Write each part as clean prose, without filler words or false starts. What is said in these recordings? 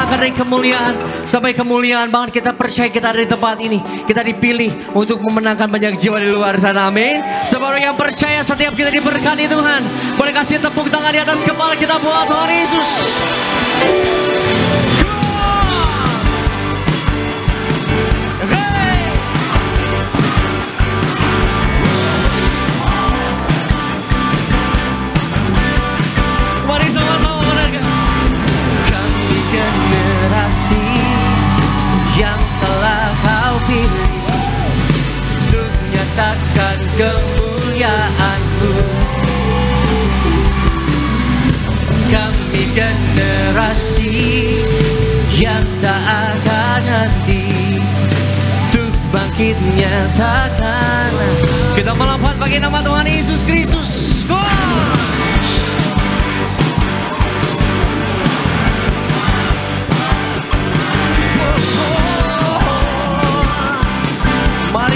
melangkah dari kemuliaan sampai kemuliaan. Bahkan kita percaya kita ada di tempat ini. Kita dipilih untuk memenangkan banyak jiwa di luar sana. Amin. Sebagai yang percaya setiap kita diberkati Tuhan. Boleh kasih tepuk tangan di atas kepala kita buat Tuhan Yesus. Yang telah kau pilih untuk nyatakan kemuliaan-Mu. Kami generasi yang tak akan henti untuk bangkit nyatakan. Kita melompat bagi nama Tuhan Yesus Kristus. Go!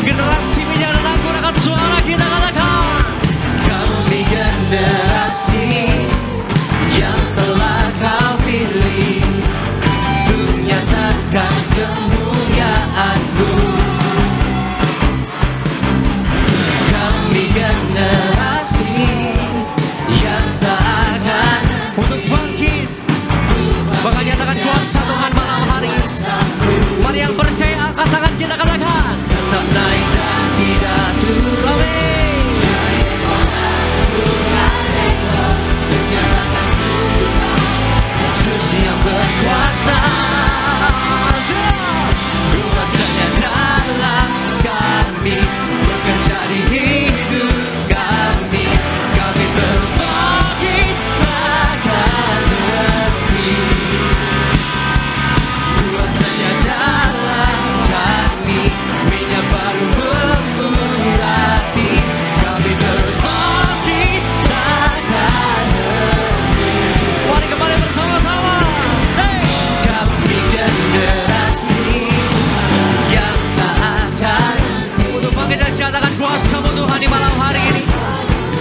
Generasi minyak dan anggur akan suara kita katakan. Kami generasi yang telah kau pilih untuk nyatakan kemuliaan-Mu. Kami generasi yang tak akan untuk bangkit, bakal nyatakan kuasa Tuhan malam hari. Mari yang percaya angkat tangan kita katakan. Tetap naik dan tidak turun. Menyatakan Yesus yang berkuasa. Kuasanya dalam kami, bekerja di hidup kami. Kami terus bangkit takkan berhenti. Kuasanya dalam kami, minyak baru mengurapi. Kami terus bangkit takkan berhenti. Mari kembali bersama-sama. Kami generasi yang tak akan Untuk bangkit dan nyatakan kuasa-Mu Tuhan di malam hari ini.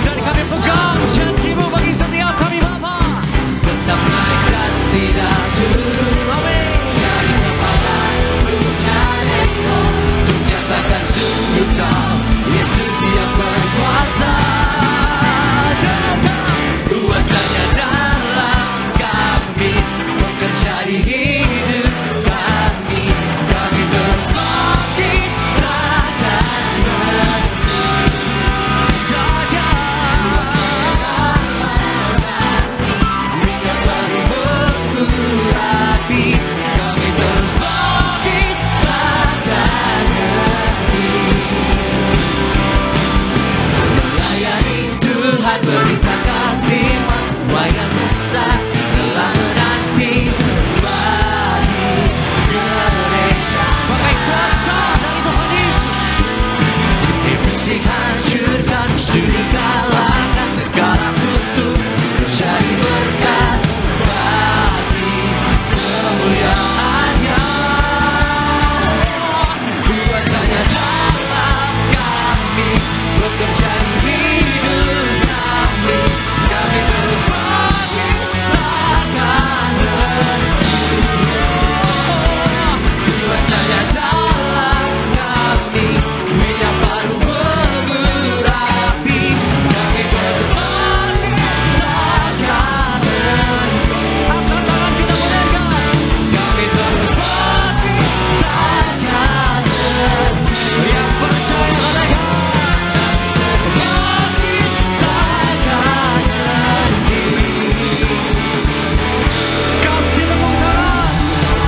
Dan kami pegang janji-Mu bagi setiap kami Bapa. tetap naik dan tidak turun. Amin. Dari kepala bukan ekor, untuk nyatakan sungguh Kau Yesus yang berkuasa. Kuasanya dalam kami, bekerja di hidup kami. Kami terus bangkit takkan berhenti. Saja Minyak baru mengurapi. Kami terus bangkit takkan berhenti. Melayani Tuhan, beritakan firman, wayang besar telah menanti bagi gereja. pakai kuasa dari Tuhan Yesus. Iblis hancurkan, sudah kalahkan segala kutuk, menjadi berkat bagi kemuliaan-Nya. Kuasanya dalam kami, bekerja di hidup kami. Kami terus bangkit takkan berhenti. Kuasanya dalam kami, minyak baru mengurapi. Kami terus bangkit takkan berhenti. Angkat tangan kita menegas. Kami terus bangkit takkan berhenti. Yang percaya katakan. Terus bangkit takkan berhenti. Kasih tepuk tangan.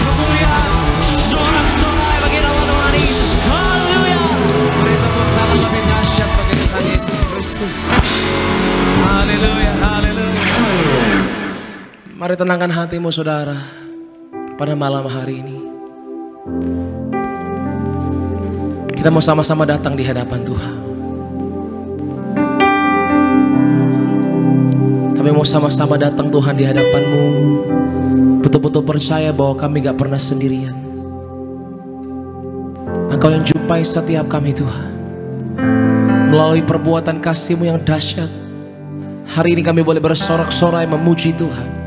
Kemuliaan sorak-sorai bagi nama Tuhan Yesus. Haleluya. Beri tepuk tangan lebih dahsyat bagi Tuhan Yesus Kristus. Haleluya. Haleluya. Mari tenangkan hatimu saudara pada malam hari ini. Kita mau sama-sama datang di hadapan Tuhan. Kami mau sama-sama datang Tuhan di hadapan-Mu. Betul-betul percaya bahwa kami gak pernah sendirian. Engkau yang jumpai setiap kami Tuhan. Melalui perbuatan kasih-Mu yang dahsyat. Hari ini kami boleh bersorak-sorai memuji Tuhan.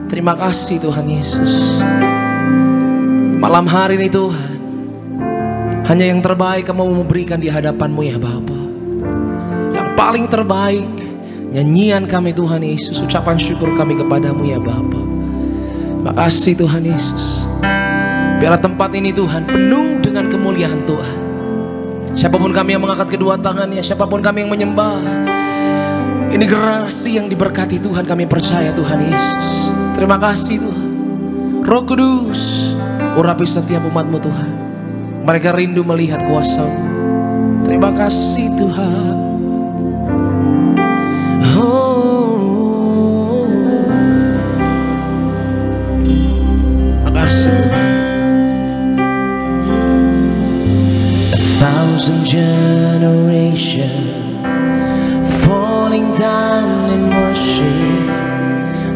Terima kasih Tuhan Yesus. Malam hari ini Tuhan, hanya yang terbaik Kamu memberikan di hadapan-Mu ya Bapa. Yang paling terbaik, nyanyian kami Tuhan Yesus, ucapan syukur kami kepadamu ya Bapa. Makasih Tuhan Yesus. Biarlah tempat ini Tuhan penuh dengan kemuliaan Tuhan. Siapapun kami yang mengangkat kedua tangannya, siapapun kami yang menyembah, ini generasi yang diberkati Tuhan, kami percaya Tuhan Yesus. Terima kasih Tuhan. Roh Kudus, urapi setiap umat-Mu Tuhan. Mereka rindu melihat kuasa-Mu. Terima kasih Tuhan. Oh, makasih Tuhan. 1,000 generations falling down in worship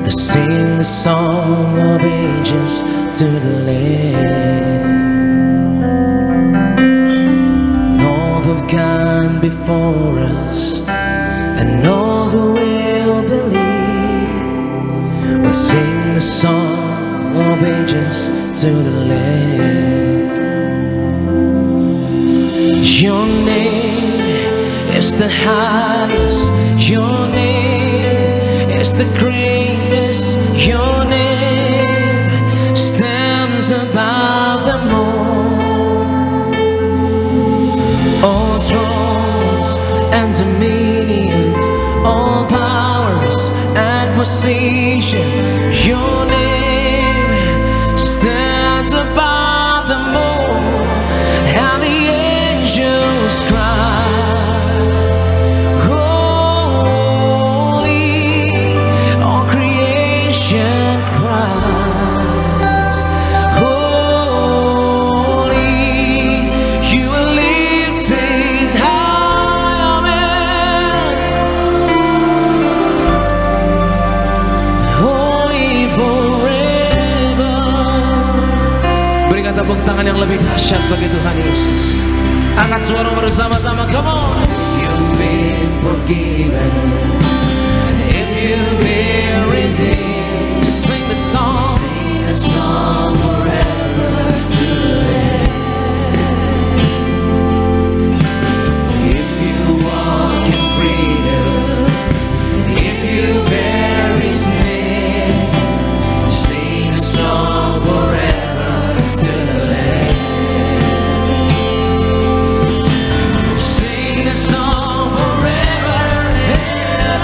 to sing the song of ages to the Lamb. All who've gone before us and all who will believe will sing the song of ages to the Lamb. Your name is the highest, your name is the greatest, your name stands above them all. All thrones and dominions, all powers and position, your name stands above them all. And the angels cry, holy, all creation cries, holy, you are lifted high, amen. Holy forever. Berikan tepuk tangan yang lebih dahsyat bagi Tuhan Yesus. Angkat suara bersama-sama, come on. You've been forgiven, if you've been redeemed, sing the song. Sing a song forever to live. If you walk in freedom, if you bear His name, sing a song forever to live. Sing the song forever and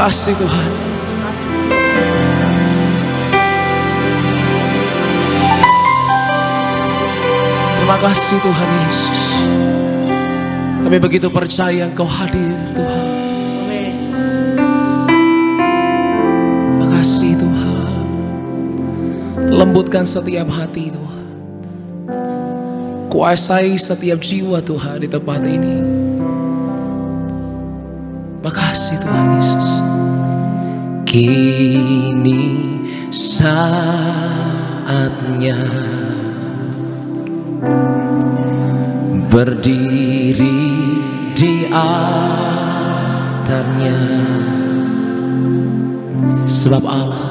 kasih Tuhan. Terima kasih Tuhan Yesus. Kami begitu percaya Engkau hadir Tuhan. Terima kasih Tuhan. Lembutkan setiap hati Tuhan. Kuasai setiap jiwa Tuhan di tempat ini. Makasih Tuhan Yesus. Kini saatnya berdiri di altarnya, sebab Allah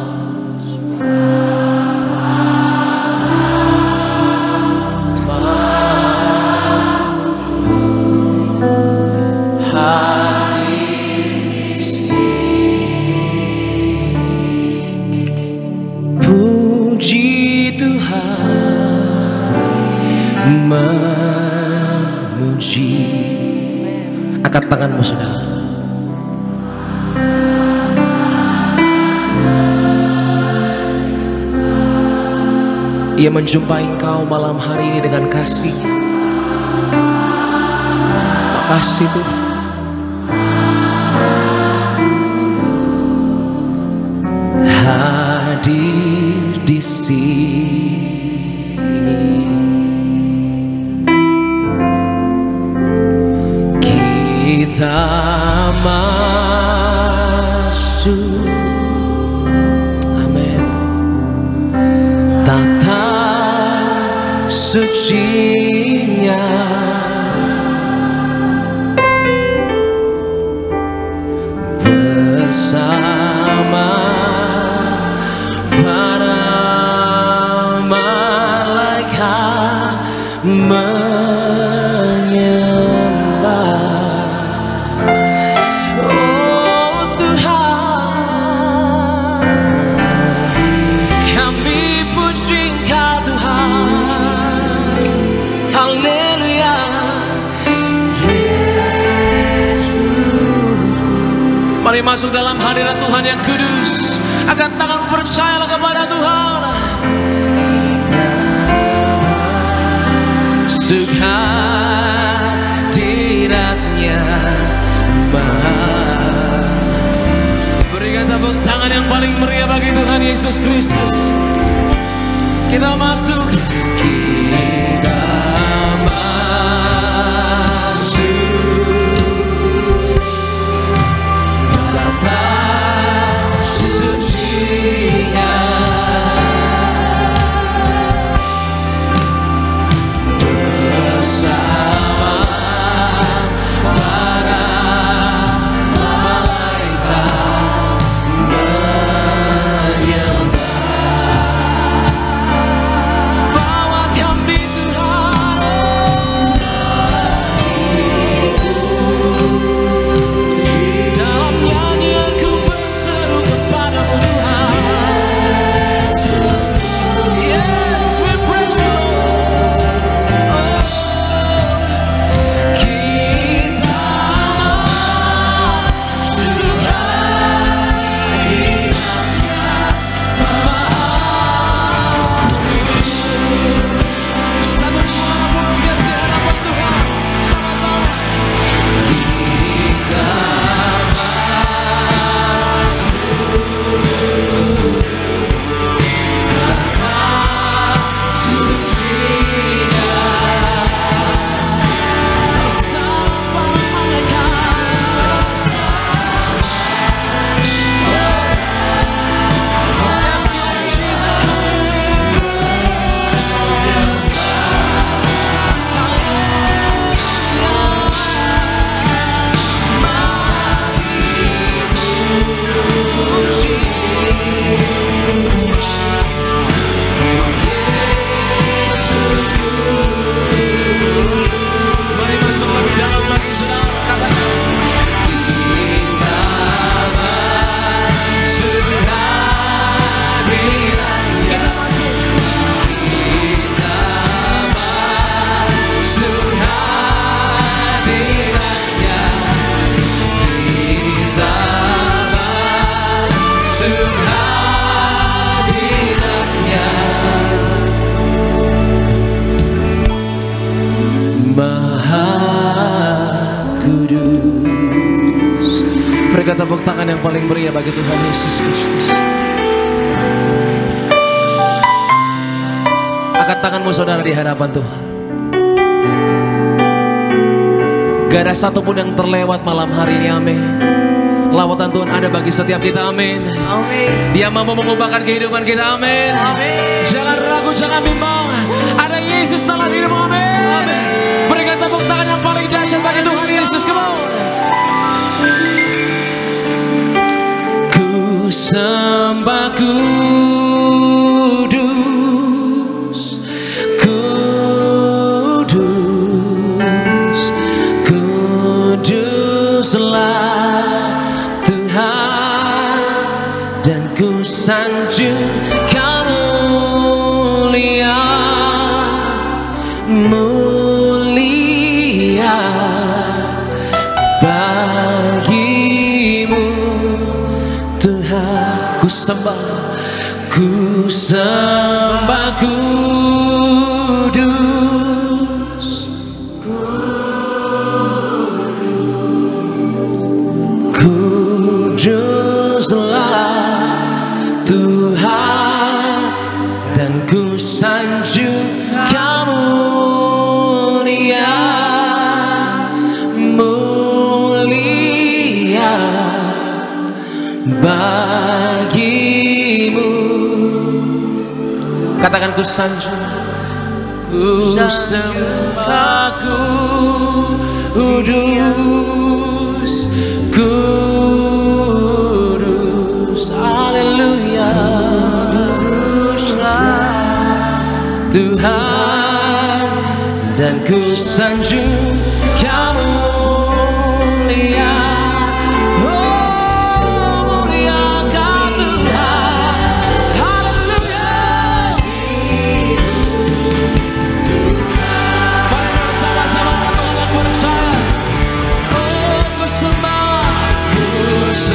memuji. Angkat tanganmu saudara. Ia menjumpai engkau malam hari ini dengan kasih. Makasih Tuhan. Hadir di sini. Kita masuk, amin, tata sucinya, bersama para malaikat menyembah. Mari masuk dalam hadirat Tuhan yang kudus. Angkat tangan, percayalah kepada Tuhan. Sehadiratnya berikan tepuk tangan yang paling meriah bagi Tuhan Yesus Kristus. Kita masuk. Kita yang paling meriah bagi Tuhan Yesus Kristus. Angkat tanganmu saudara di hadapan Tuhan. Gak ada satupun yang terlewat malam hari ini, amin. Lawatan Tuhan ada bagi setiap kita, amin. Amin. Dia mampu mengubahkan kehidupan kita, amin. Amin. Jangan ragu, jangan bimbang. Ada Yesus dalam hidup, amin. Berikan tepuk tangan yang paling dahsyat bagi Tuhan Yesus, come on. Ku sembah kudus, kudus, kuduslah Tuhan, dan ku sanjung mulia, mulia bagimu Tuhan. Ku sembah kudus, kuduslah Tuhan, dan ku sanjung mulia, mulia bagimu. Katakan ku sanjung, ku sembah kudus, kudus, haleluya Tuhan, dan ku sanjung mulia, oh mulia Kau Tuhan, haleluya. Mari bersama-sama kata orang percaya, oh ku sembah kudus,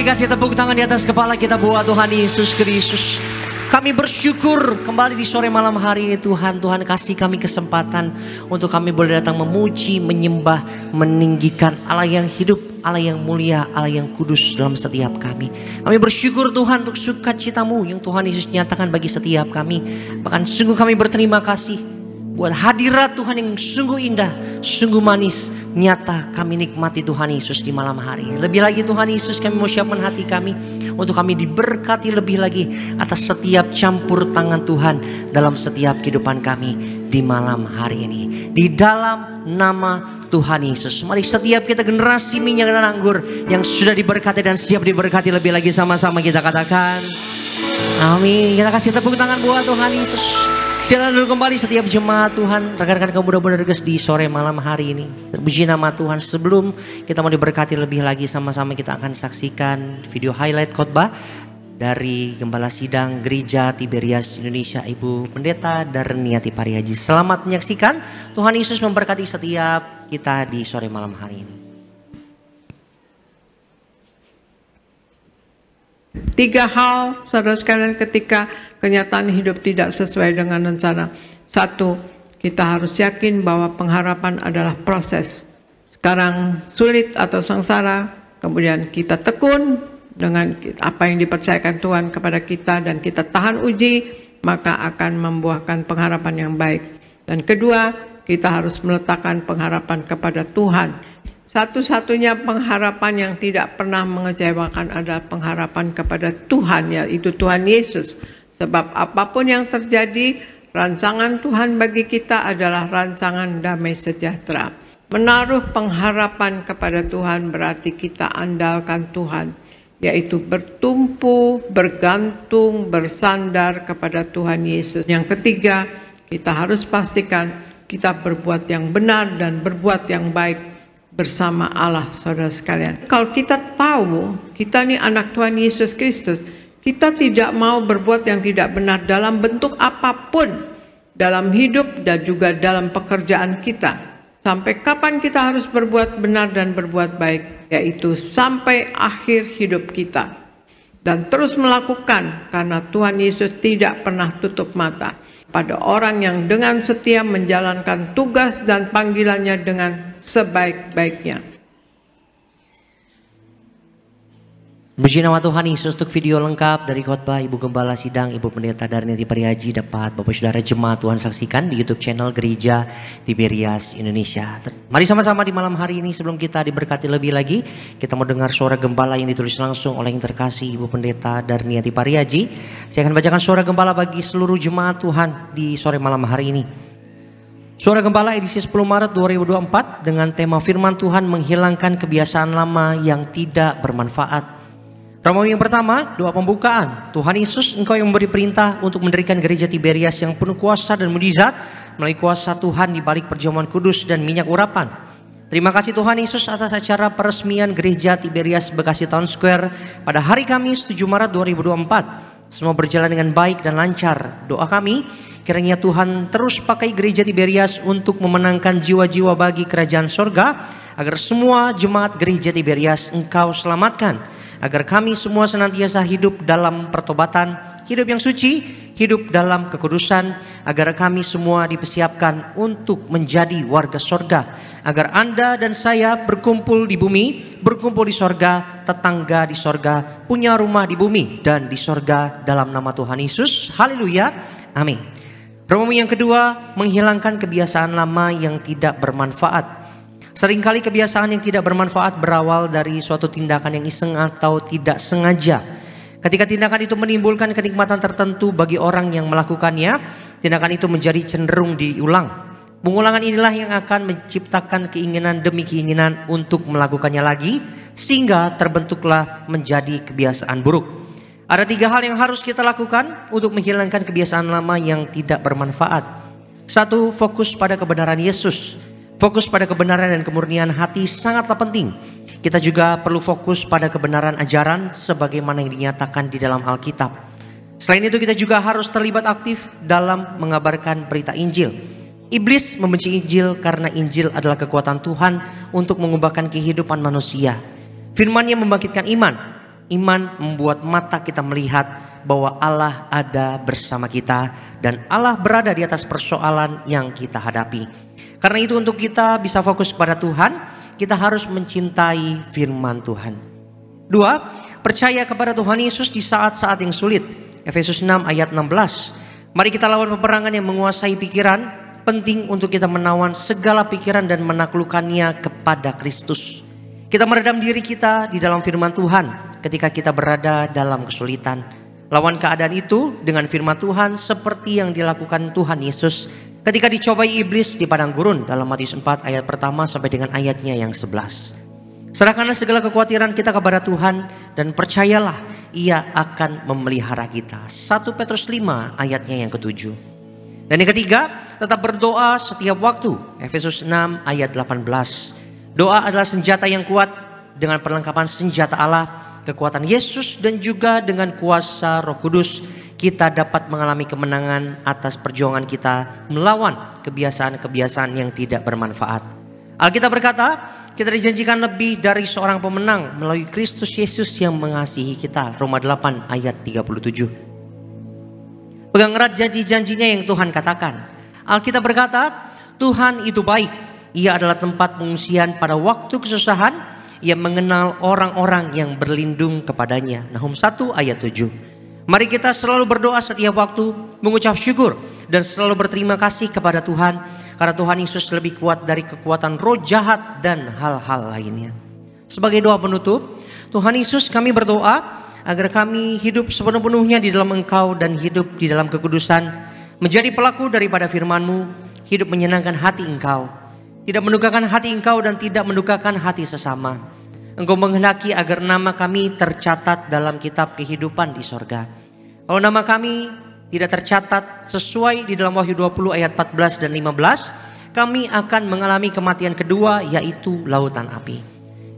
kasih tepuk tangan di atas kepala kita buat Tuhan Yesus Kristus. Kami bersyukur kembali di sore malam hari ini Tuhan. Tuhan kasih kami kesempatan untuk kami boleh datang memuji, menyembah, meninggikan Allah yang hidup, Allah yang mulia, Allah yang kudus dalam setiap kami. Kami bersyukur Tuhan untuk sukacita-Mu yang Tuhan Yesus nyatakan bagi setiap kami. Bahkan sungguh kami berterima kasih buat hadirat Tuhan yang sungguh indah, sungguh manis, nyata kami nikmati Tuhan Yesus di malam hari ini. Lebih lagi Tuhan Yesus, kami mau siapkan hati kami untuk kami diberkati lebih lagi atas setiap campur tangan Tuhan dalam setiap kehidupan kami di malam hari ini. Di dalam nama Tuhan Yesus, mari setiap kita generasi minyak dan anggur yang sudah diberkati dan siap diberkati lebih lagi, sama-sama kita katakan amin. Kita kasih tepuk tangan buat Tuhan Yesus. Silakan dulu kembali setiap jemaat Tuhan, rekan-rekan kamu mudah-mudahan berges di sore malam hari ini. Terpuji nama Tuhan. Sebelum kita mau diberkati lebih lagi, sama-sama kita akan saksikan video highlight khotbah dari Gembala Sidang Gereja Tiberias Indonesia, Ibu Pendeta Darniati Parihaji. Selamat menyaksikan. Tuhan Yesus memberkati setiap kita di sore malam hari ini. 3 hal, saudara sekalian, ketika kenyataan hidup tidak sesuai dengan rencana. 1, kita harus yakin bahwa pengharapan adalah proses. Sekarang sulit atau sengsara, kemudian kita tekun dengan apa yang dipercayakan Tuhan kepada kita dan kita tahan uji, maka akan membuahkan pengharapan yang baik. Dan kedua, kita harus meletakkan pengharapan kepada Tuhan. Satu-satunya pengharapan yang tidak pernah mengecewakan adalah pengharapan kepada Tuhan, yaitu Tuhan Yesus. Sebab apapun yang terjadi, rancangan Tuhan bagi kita adalah rancangan damai sejahtera. Menaruh pengharapan kepada Tuhan berarti kita andalkan Tuhan, yaitu bertumpu, bergantung, bersandar kepada Tuhan Yesus. Yang ketiga, kita harus pastikan kita berbuat yang benar dan berbuat yang baik bersama Allah, saudara sekalian. Kalau kita tahu kita ini anak Tuhan Yesus Kristus, kita tidak mau berbuat yang tidak benar dalam bentuk apapun, dalam hidup dan juga dalam pekerjaan kita. Sampai kapan kita harus berbuat benar dan berbuat baik? Yaitu sampai akhir hidup kita. Dan terus melakukan, karena Tuhan Yesus tidak pernah tutup mata pada orang yang dengan setia menjalankan tugas dan panggilannya dengan sebaik-baiknya. Puji nama Tuhan Yesus. Untuk video lengkap dari khotbah Ibu Gembala Sidang Ibu Pendeta Darniati Pariaji dapat Bapak Saudara Jemaat Tuhan saksikan di YouTube channel Gereja Tiberias Indonesia. Mari sama-sama di malam hari ini, sebelum kita diberkati lebih lagi, kita mau dengar suara gembala yang ditulis langsung oleh yang terkasih Ibu Pendeta Darniati Pariaji. Saya akan bacakan suara gembala bagi seluruh jemaat Tuhan di sore malam hari ini. Suara Gembala edisi 10 Maret 2024 dengan tema Firman Tuhan menghilangkan kebiasaan lama yang tidak bermanfaat. Romawi yang pertama, doa pembukaan. Tuhan Yesus, Engkau yang memberi perintah untuk mendirikan gereja Tiberias yang penuh kuasa dan mukjizat melalui kuasa Tuhan di balik perjamuan kudus dan minyak urapan. Terima kasih Tuhan Yesus atas acara peresmian gereja Tiberias Bekasi Town Square pada hari Kamis 7 Maret 2024. Semua berjalan dengan baik dan lancar. Doa kami, kiranya Tuhan terus pakai gereja Tiberias untuk memenangkan jiwa-jiwa bagi kerajaan sorga, agar semua jemaat gereja Tiberias Engkau selamatkan. Agar kami semua senantiasa hidup dalam pertobatan, hidup yang suci, hidup dalam kekudusan. Agar kami semua dipersiapkan untuk menjadi warga sorga. Agar Anda dan saya berkumpul di bumi, berkumpul di sorga, tetangga di sorga, punya rumah di bumi dan di sorga dalam nama Tuhan Yesus. Haleluya, amin. Romawi yang kedua, menghilangkan kebiasaan lama yang tidak bermanfaat. Seringkali kebiasaan yang tidak bermanfaat berawal dari suatu tindakan yang iseng atau tidak sengaja. Ketika tindakan itu menimbulkan kenikmatan tertentu bagi orang yang melakukannya, tindakan itu menjadi cenderung diulang. Pengulangan inilah yang akan menciptakan keinginan demi keinginan untuk melakukannya lagi, sehingga terbentuklah menjadi kebiasaan buruk. Ada 3 hal yang harus kita lakukan untuk menghilangkan kebiasaan lama yang tidak bermanfaat. 1. Fokus pada kebenaran Yesus. Fokus pada kebenaran dan kemurnian hati sangatlah penting. Kita juga perlu fokus pada kebenaran ajaran sebagaimana yang dinyatakan di dalam Alkitab. Selain itu kita juga harus terlibat aktif dalam mengabarkan berita Injil. Iblis membenci Injil karena Injil adalah kekuatan Tuhan untuk mengubahkan kehidupan manusia. Firman-Nya membangkitkan iman. Iman membuat mata kita melihat bahwa Allah ada bersama kita dan Allah berada di atas persoalan yang kita hadapi. Karena itu untuk kita bisa fokus pada Tuhan, kita harus mencintai firman Tuhan. 2. Percaya kepada Tuhan Yesus di saat-saat yang sulit. Efesus 6 ayat 16. Mari kita lawan peperangan yang menguasai pikiran. Penting untuk kita menawan segala pikiran dan menaklukkannya kepada Kristus. Kita meredam diri kita di dalam firman Tuhan ketika kita berada dalam kesulitan. Lawan keadaan itu dengan firman Tuhan seperti yang dilakukan Tuhan Yesus ketika dicobai iblis di padang gurun dalam Matius 4 ayat pertama sampai dengan ayatnya yang 11. Serahkanlah segala kekhawatiran kita kepada Tuhan dan percayalah Ia akan memelihara kita. 1 Petrus 5 ayatnya yang ke-7. Dan yang ketiga, tetap berdoa setiap waktu. Efesus 6 ayat 18. Doa adalah senjata yang kuat. Dengan perlengkapan senjata Allah, kekuatan Yesus dan juga dengan kuasa Roh Kudus, kita dapat mengalami kemenangan atas perjuangan kita melawan kebiasaan-kebiasaan yang tidak bermanfaat. Alkitab berkata, kita dijanjikan lebih dari seorang pemenang melalui Kristus Yesus yang mengasihi kita. Roma 8 ayat 37. Pegang erat janji-janjinya yang Tuhan katakan. Alkitab berkata, Tuhan itu baik. Ia adalah tempat pengungsian pada waktu kesusahan. Ia mengenal orang-orang yang berlindung kepadanya. Nahum 1 ayat 7. Mari kita selalu berdoa setiap waktu, mengucap syukur dan selalu berterima kasih kepada Tuhan Karena Tuhan Yesus lebih kuat dari kekuatan roh jahat dan hal-hal lainnya. Sebagai doa penutup, Tuhan Yesus kami berdoa agar kami hidup sepenuh-penuhnya di dalam Engkau dan hidup di dalam kekudusan, menjadi pelaku daripada firman-Mu, hidup menyenangkan hati Engkau, tidak mendukakan hati Engkau dan tidak mendukakan hati sesama. Engkau menghendaki agar nama kami tercatat dalam kitab kehidupan di sorga. Kalau nama kami tidak tercatat sesuai di dalam Wahyu 20 ayat 14 dan 15, kami akan mengalami kematian kedua, yaitu lautan api.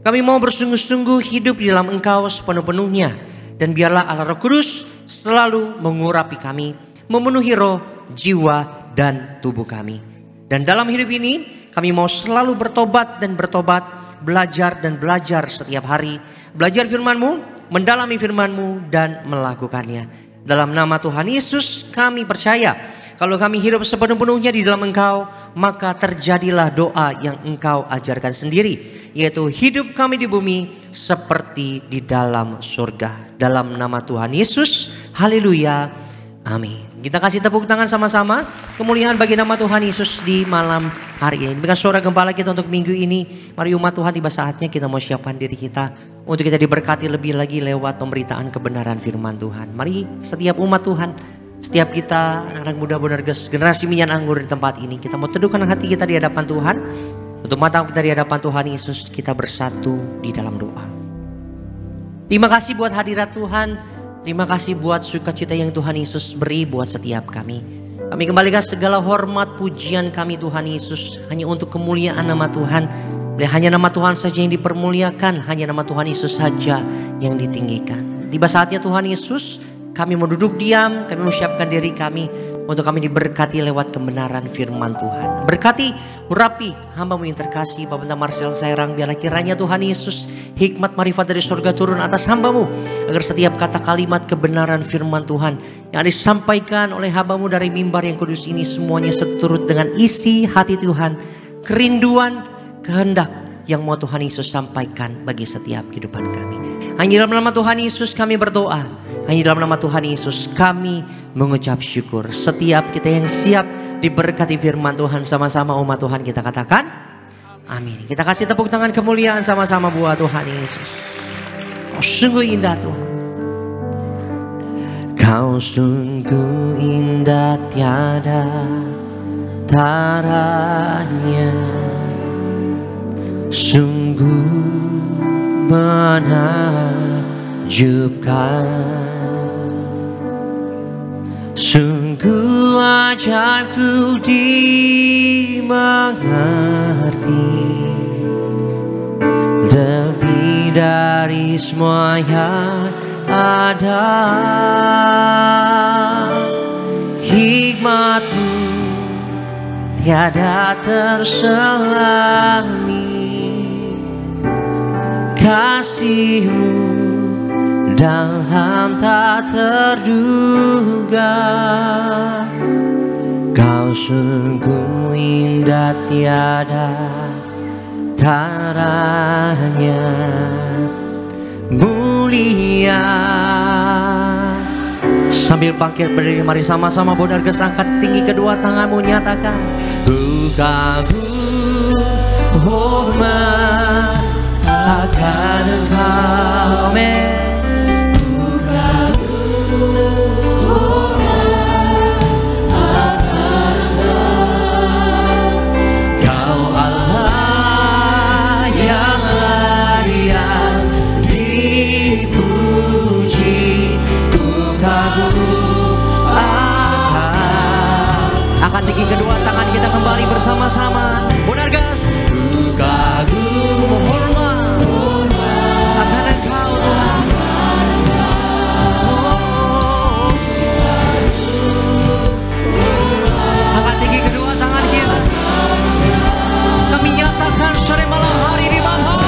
Kami mau bersungguh-sungguh hidup di dalam Engkau sepenuh-penuhnya, dan biarlah Allah Roh Kudus selalu mengurapi kami, memenuhi roh, jiwa, dan tubuh kami. Dan dalam hidup ini kami mau selalu bertobat dan bertobat, belajar dan belajar setiap hari, belajar firman-Mu, mendalami firman-Mu, dan melakukannya. Dalam nama Tuhan Yesus kami percaya, kalau kami hidup sepenuh-penuhnya di dalam Engkau, maka terjadilah doa yang Engkau ajarkan sendiri, yaitu hidup kami di bumi seperti di dalam surga. Dalam nama Tuhan Yesus, haleluya, amin. Kita kasih tepuk tangan sama-sama, kemuliaan bagi nama Tuhan Yesus di malam hari ini. Dengan suara gembala kita untuk minggu ini, mari umat Tuhan, tiba saatnya kita mau siapkan diri kita untuk kita diberkati lebih lagi lewat pemberitaan kebenaran firman Tuhan. Mari setiap umat Tuhan, setiap kita anak-anak muda Bonerges, generasi minyan anggur di tempat ini, kita mau teduhkan hati kita di hadapan Tuhan. Untuk mata kita di hadapan Tuhan Yesus, kita bersatu di dalam doa. Terima kasih buat hadirat Tuhan. Terima kasih buat sukacita yang Tuhan Yesus beri buat setiap kami. Kami kembalikan segala hormat pujian kami Tuhan Yesus hanya untuk kemuliaan nama Tuhan. Hanya nama Tuhan saja yang dipermuliakan, hanya nama Tuhan Yesus saja yang ditinggikan. Tiba saatnya Tuhan Yesus, kami mau duduk diam, kami mau siapkan diri kami untuk kami diberkati lewat kebenaran firman Tuhan. Berkati, urapi hamba-Mu yang terkasih, Bapak Marcel Sairang, biarlah kiranya Tuhan Yesus, hikmat marifat dari surga turun atas hamba-Mu, agar setiap kata kalimat kebenaran firman Tuhan yang disampaikan oleh hamba-Mu dari mimbar yang kudus ini, semuanya seturut dengan isi hati Tuhan, kerinduan, kehendak yang mau Tuhan Yesus sampaikan bagi setiap kehidupan kami. Hanya dalam nama Tuhan Yesus kami berdoa, hanya dalam nama Tuhan Yesus kami mengucap syukur. Setiap kita yang siap diberkati firman Tuhan, sama-sama umat Tuhan kita katakan amin. Kita kasih tepuk tangan kemuliaan sama-sama buat Tuhan Yesus. Oh, sungguh indah Tuhan. Kau sungguh indah tiada taranya, sungguh menakjubkan, sungguh ajaib ku dimengerti, lebih dari semua yang ada. Hikmat-Mu tiada terselami, kasih-Mu dalam tak terduga. Kau sungguh indah tiada taranya, mulia. Sambil bangkit berdiri, mari sama-sama Bonerges angkat tinggi kedua tanganmu, nyatakan ku kagum hormat akan Engkau, amin. Angkat tinggi kedua tangan kita kembali bersama-sama. Bonerges, ku kagum hormat akan Engkau Tuhan. Angkat tinggi kedua tangan kita. Kami nyatakan sore malam hari ini Bapa,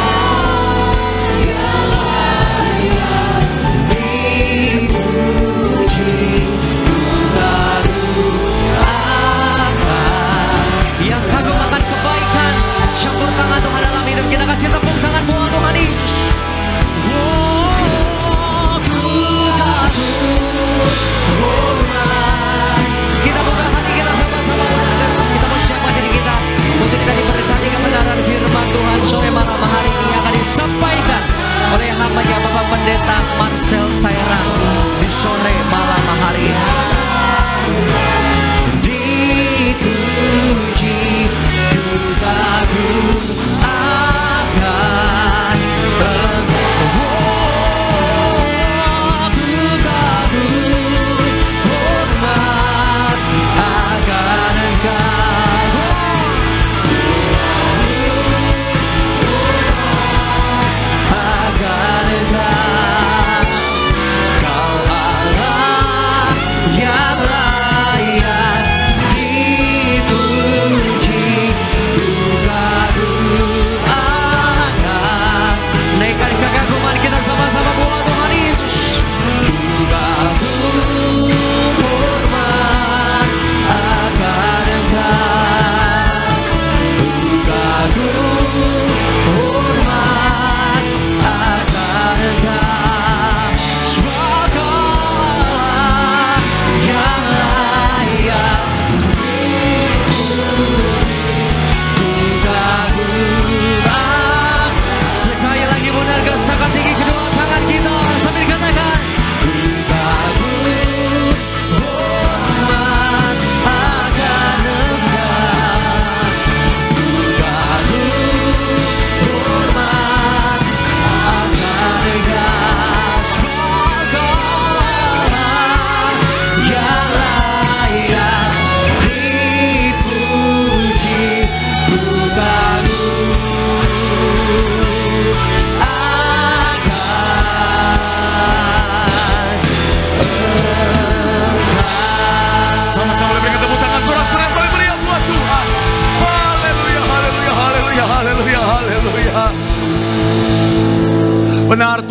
dipuji. Yang kagum akan kebaikan, campur tangan Tuhan dalam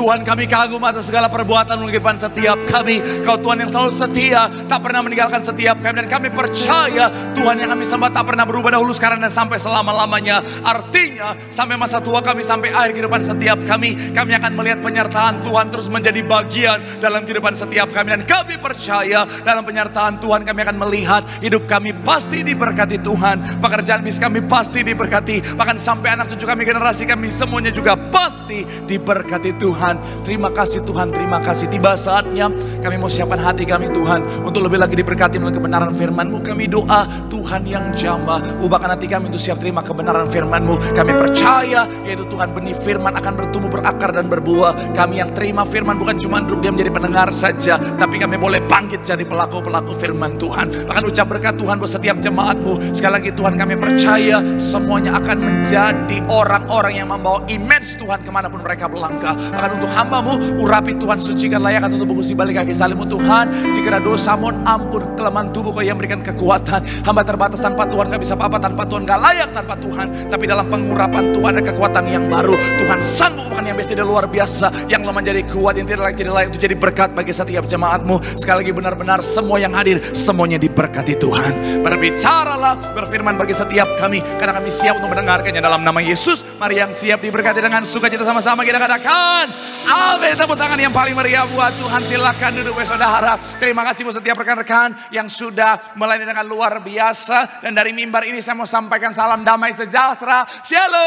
Tuhan, kami kagum atas segala perbuatan kehidupan setiap kami. Kau Tuhan yang selalu setia, tak pernah meninggalkan setiap kami. Dan kami percaya Tuhan yang kami sembah tak pernah berubah dahulu, sekarang dan sampai selama-lamanya. Artinya sampai masa tua kami, sampai akhir kehidupan setiap kami akan melihat penyertaan Tuhan terus menjadi bagian dalam kehidupan setiap kami. Dan kami percaya dalam penyertaan Tuhan kami akan melihat hidup kami pasti diberkati Tuhan. Pekerjaan bisnis kami pasti diberkati. Bahkan sampai anak cucu kami, generasi kami semuanya juga pasti diberkati Tuhan. Terima kasih Tuhan, terima kasih. Tiba saatnya kami mau siapkan hati kami Tuhan untuk lebih lagi diberkati melalui kebenaran firman-Mu. Kami doa Tuhan yang jamah, ubahkan hati kami untuk siap terima kebenaran firman-Mu. Kami percaya yaitu Tuhan benih firman akan bertumbuh, berakar dan berbuah. Kami yang terima firman bukan cuma duduk diam menjadi pendengar saja, tapi kami boleh bangkit jadi pelaku-pelaku firman Tuhan. Bahkan ucap berkat Tuhan buat setiap jemaat-Mu. Sekali lagi Tuhan, kami percaya semuanya akan menjadi orang-orang yang membawa image Tuhan kemanapun mereka melangkah. Bahkan untuk hamba-Mu, urapi Tuhan, sucikan, layak untuk bungkus balik kaki salib-Mu Tuhan. Jika ada dosa, mohon ampun, kelemahan tubuh Kau yang berikan kekuatan. Hamba terbatas, tanpa Tuhan gak bisa apa-apa, tanpa Tuhan gak layak tanpa Tuhan. Tapi dalam pengurapan Tuhan ada kekuatan yang baru. Tuhan sanggup, bukan yang biasa, luar biasa. Yang lemah jadi kuat, yang tidak layak jadi layak, itu jadi berkat bagi setiap jemaat-Mu. Sekali lagi benar-benar semua yang hadir, semuanya diberkati Tuhan. Berbicaralah, berfirman bagi setiap kami, karena kami siap untuk mendengarkannya dalam nama Yesus. Mari yang siap diberkati dengan sukacita sama-sama kita katakan amin. Tepuk tangan yang paling meriah buat Tuhan. Silakan duduk saudara. Terima kasih buat setiap rekan-rekan yang sudah melayani dengan luar biasa. Dan dari mimbar ini saya mau sampaikan salam damai sejahtera. Shalom.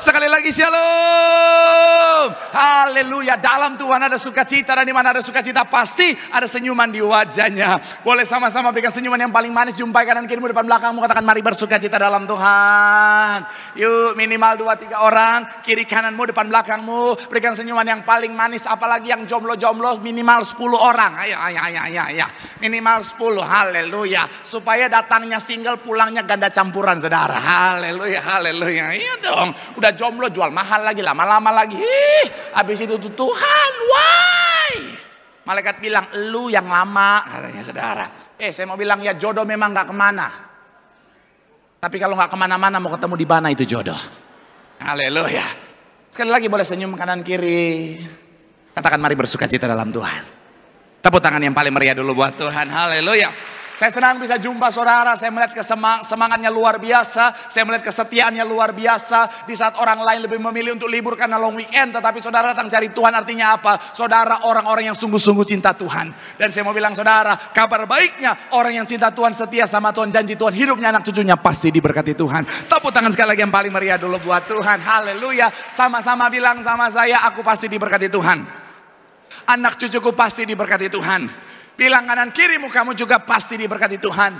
Sekali lagi shalom. Haleluya. Dalam Tuhan ada sukacita, dan di mana ada sukacita pasti ada senyuman di wajahnya. Boleh sama-sama berikan senyuman yang paling manis. Jumpai kanan kirimu, depan belakangmu, katakan mari bersukacita dalam Tuhan. Yuk, minimal 2-3 orang, kiri kananmu, depan belakangmu, berikan senyuman yang paling manis. Apalagi yang jomblo-jomblo, minimal 10 orang. Ayo. Minimal 10, haleluya. Supaya datangnya single, pulangnya ganda campuran, saudara. Haleluya. Iya dong, udah jomblo jual mahal lagi, lama-lama lagi. Habis itu tuh Tuhan, why? Malaikat bilang, lu yang lama, katanya saudara. Saya mau bilang ya, jodoh memang gak kemana. Tapi kalau gak kemana-mana, mau ketemu di mana itu jodoh. Haleluya. Sekali lagi boleh senyum kanan kiri. Katakan mari bersukacita dalam Tuhan. Tepuk tangan yang paling meriah dulu buat Tuhan. Haleluya. Saya senang bisa jumpa saudara. Saya melihat semangatnya luar biasa. Saya melihat kesetiaannya luar biasa. Di saat orang lain lebih memilih untuk libur karena long weekend, tetapi saudara datang cari Tuhan. Artinya apa? Saudara orang-orang yang sungguh-sungguh cinta Tuhan. Dan saya mau bilang saudara, kabar baiknya orang yang cinta Tuhan, setia sama Tuhan, janji Tuhan, hidupnya, anak cucunya pasti diberkati Tuhan. Tepuk tangan sekali lagi yang paling meriah dulu buat Tuhan. Haleluya. Sama-sama bilang sama saya, aku pasti diberkati Tuhan. Anak cucuku pasti diberkati Tuhan. Bilang kanan kirimu, kamu juga pasti diberkati Tuhan.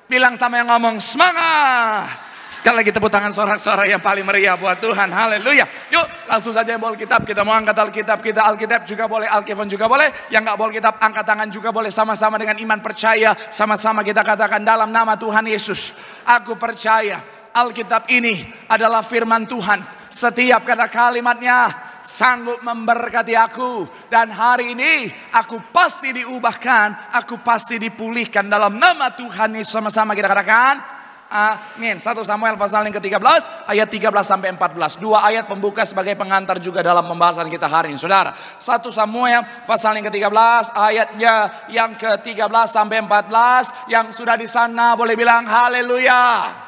Bilang sama yang ngomong, semangat. Sekali lagi tepuk tangan sorak-sorak yang paling meriah buat Tuhan. Haleluya. Yuk langsung saja bawa Alkitab. Kita mau angkat Alkitab kita. Alkitab juga boleh, Alkifon juga boleh. Yang gak bawa Alkitab angkat tangan juga boleh. Sama-sama dengan iman percaya. Sama-sama kita katakan dalam nama Tuhan Yesus, aku percaya Alkitab ini adalah firman Tuhan. Setiap kata kalimatnya sanggup memberkati aku. Dan hari ini aku pasti diubahkan, aku pasti dipulihkan dalam nama Tuhan Yesus. Sama-sama kita katakan amin. 1 Samuel pasal yang ke-13 ayat 13 sampai 14. 2 ayat pembuka sebagai pengantar juga dalam pembahasan kita hari ini, saudara. 1 Samuel pasal yang ke-13 ayatnya yang ke-13 sampai 14. Yang sudah di sana boleh bilang haleluya.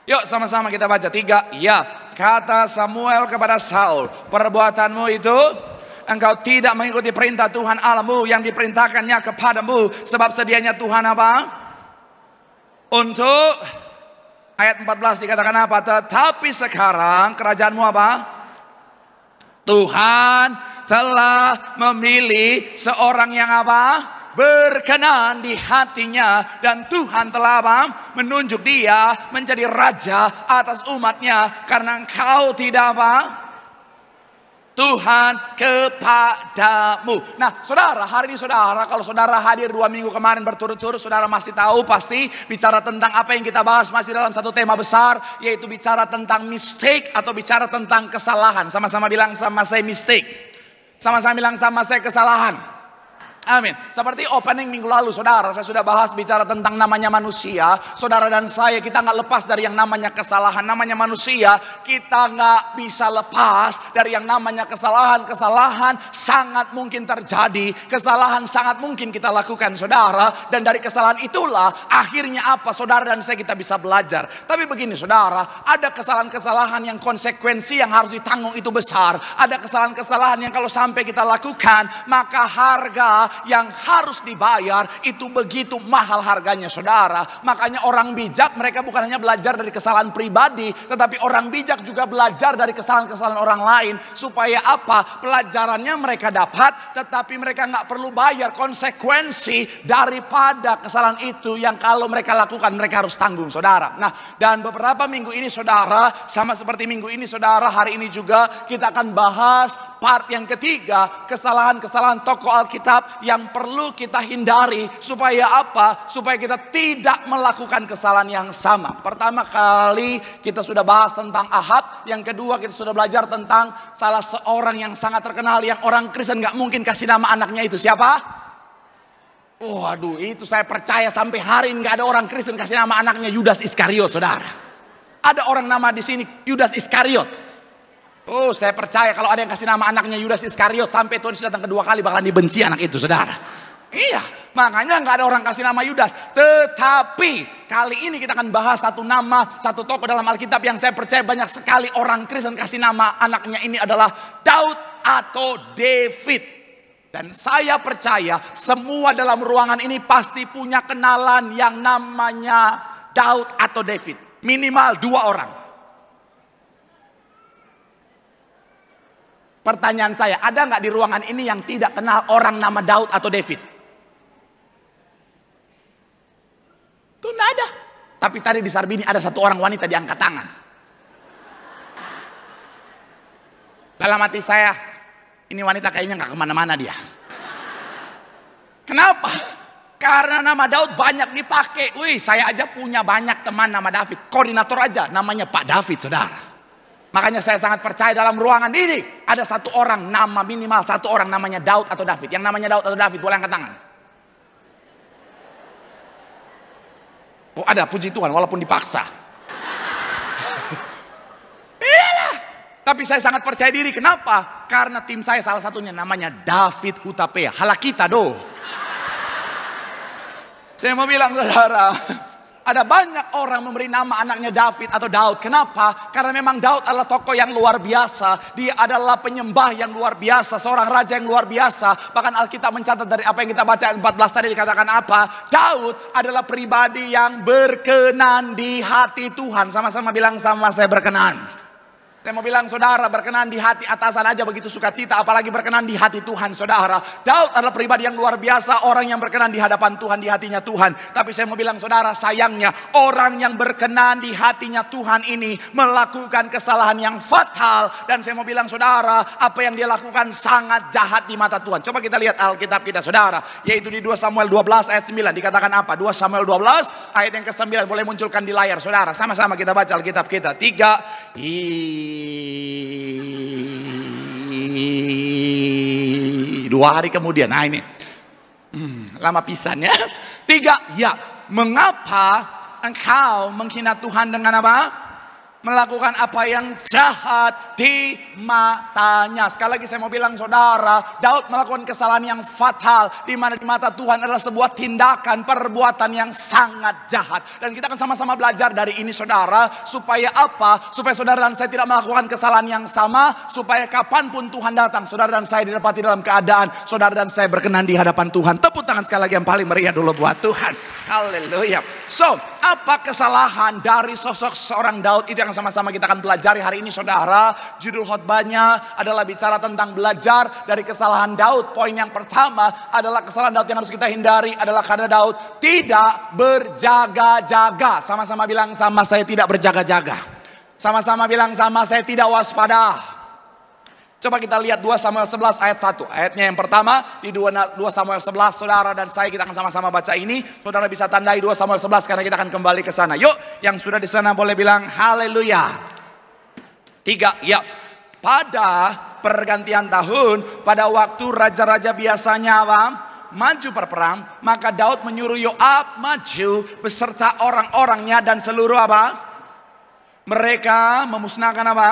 Yuk sama-sama kita baca 3. Ya, kata Samuel kepada Saul, perbuatanmu itu engkau tidak mengikuti perintah Tuhan Allahmu yang diperintahkannya kepadamu. Sebab sedianya Tuhan apa? Untuk ayat 14 dikatakan apa? Tetapi sekarang kerajaanmu apa? Tuhan telah memilih seorang yang apa? Berkenan di hatinya, dan Tuhan telah menunjuk dia menjadi raja atas umatnya, karena engkau tidak Tuhan kepadamu. Nah saudara, hari ini saudara, kalau saudara hadir 2 minggu kemarin berturut-turut, saudara masih tahu pasti bicara tentang apa yang kita bahas masih dalam satu tema besar, yaitu bicara tentang mistake atau bicara tentang kesalahan. Sama-sama bilang sama saya mistake. Sama-sama bilang sama saya kesalahan. Amin. Seperti opening minggu lalu, saudara, saya sudah bahas bicara tentang namanya manusia. Saudara dan saya, kita nggak lepas dari yang namanya kesalahan. Namanya manusia, kita nggak bisa lepas dari yang namanya kesalahan. Kesalahan sangat mungkin terjadi. Kesalahan sangat mungkin kita lakukan, saudara. Dan dari kesalahan itulah akhirnya apa, saudara dan saya, kita bisa belajar. Tapi begini, saudara, ada kesalahan-kesalahan yang konsekuensi yang harus ditanggung itu besar. Ada kesalahan-kesalahan yang kalau sampai kita lakukan, maka harga yang harus dibayar itu begitu mahal harganya, saudara. Makanya orang bijak, mereka bukan hanya belajar dari kesalahan pribadi, tetapi orang bijak juga belajar dari kesalahan-kesalahan orang lain. Supaya apa? Pelajarannya mereka dapat, tetapi mereka nggak perlu bayar konsekuensi daripada kesalahan itu yang kalau mereka lakukan mereka harus tanggung, saudara. Nah, dan beberapa minggu ini, saudara, sama seperti minggu ini, saudara, hari ini juga kita akan bahas part yang ketiga, kesalahan-kesalahan tokoh Alkitab yang perlu kita hindari. Supaya apa? Supaya kita tidak melakukan kesalahan yang sama. Pertama kali kita sudah bahas tentang Ahab. Yang kedua kita sudah belajar tentang salah seorang yang sangat terkenal, yang orang Kristen gak mungkin kasih nama anaknya itu. Siapa? Waduh, itu saya percaya sampai hari ini gak ada orang Kristen kasih nama anaknya Yudas Iskariot, saudara. Ada orang nama di sini Yudas Iskariot. Oh, saya percaya kalau ada yang kasih nama anaknya Yudas Iskariot, sampai Tuhan datang kedua kali bakalan dibenci anak itu, saudara. Iya, makanya nggak ada orang kasih nama Yudas. Tetapi kali ini kita akan bahas satu nama, satu tokoh dalam Alkitab yang saya percaya banyak sekali orang Kristen kasih nama anaknya ini adalah Daud atau David. Dan saya percaya semua dalam ruangan ini pasti punya kenalan yang namanya Daud atau David. Minimal 2 orang. Pertanyaan saya, ada nggak di ruangan ini yang tidak kenal orang nama Daud atau David? Itu nggak ada. Tapi tadi di Sarbini ada satu orang wanita diangkat tangan. Dalam hati saya, ini wanita kayaknya nggak kemana-mana dia. Kenapa? Karena nama Daud banyak dipakai. Wih, saya aja punya banyak teman nama David. Koordinator aja namanya Pak David, saudara. Makanya saya sangat percaya dalam ruangan ini ada satu orang, nama minimal satu orang namanya Daud atau David. Yang namanya Daud atau David boleh angkat tangan. Oh, ada, puji Tuhan, walaupun dipaksa. Iyalah. Tapi saya sangat percaya diri. Kenapa? Karena tim saya salah satunya namanya David Hutapea. Halakita do. Saya mau bilang, saudara, ada banyak orang memberi nama anaknya David atau Daud. Kenapa? Karena memang Daud adalah tokoh yang luar biasa. Dia adalah penyembah yang luar biasa. Seorang raja yang luar biasa. Bahkan Alkitab mencatat dari apa yang kita baca ayat 14 tadi dikatakan apa? Daud adalah pribadi yang berkenan di hati Tuhan. Sama-sama bilang sama saya berkenan. Saya mau bilang, saudara, berkenan di hati atasan aja begitu sukacita, apalagi berkenan di hati Tuhan, saudara. Daud adalah pribadi yang luar biasa, orang yang berkenan di hadapan Tuhan, di hatinya Tuhan. Tapi saya mau bilang, saudara, sayangnya orang yang berkenan di hatinya Tuhan ini melakukan kesalahan yang fatal. Dan saya mau bilang, saudara, apa yang dia lakukan sangat jahat di mata Tuhan. Coba kita lihat Alkitab kita, saudara, yaitu di 2 Samuel 12 ayat 9 dikatakan apa? 2 Samuel 12 ayat yang ke-9 boleh munculkan di layar, saudara. Sama-sama kita baca Alkitab kita. 2 hari kemudian. Nah ini lama pisan ya. 3, ya, mengapa engkau menghina Tuhan dengan apa? Melakukan apa yang jahat di matanya. Sekali lagi saya mau bilang, saudara, Daud melakukan kesalahan yang fatal, di mana di mata Tuhan adalah sebuah tindakan, perbuatan yang sangat jahat. Dan kita akan sama-sama belajar dari ini, saudara. Supaya apa? Supaya saudara dan saya tidak melakukan kesalahan yang sama. Supaya kapanpun Tuhan datang, saudara dan saya didapati dalam keadaan saudara dan saya berkenan di hadapan Tuhan. Tepuk tangan sekali lagi yang paling meriah dulu buat Tuhan. Haleluya. So, apa kesalahan dari sosok seorang Daud? Itu yang sama-sama kita akan pelajari hari ini, saudara. Judul khotbahnya adalah bicara tentang belajar dari kesalahan Daud. Poin yang pertama adalah kesalahan Daud yang harus kita hindari adalah karena Daud tidak berjaga-jaga. Sama-sama bilang sama saya, tidak berjaga-jaga. Sama-sama bilang sama saya, tidak waspada. Coba kita lihat 2 Samuel 11 ayat 1. Ayatnya yang pertama di 2 Samuel 11, saudara dan saya kita akan sama-sama baca ini. Saudara bisa tandai 2 Samuel 11 karena kita akan kembali ke sana. Yuk, yang sudah di sana boleh bilang haleluya. 3, ya. Pada pergantian tahun, pada waktu raja-raja biasanya apa? maju berperang, maka Daud menyuruh Yoab maju beserta orang-orangnya dan seluruh apa? Mereka memusnahkan apa?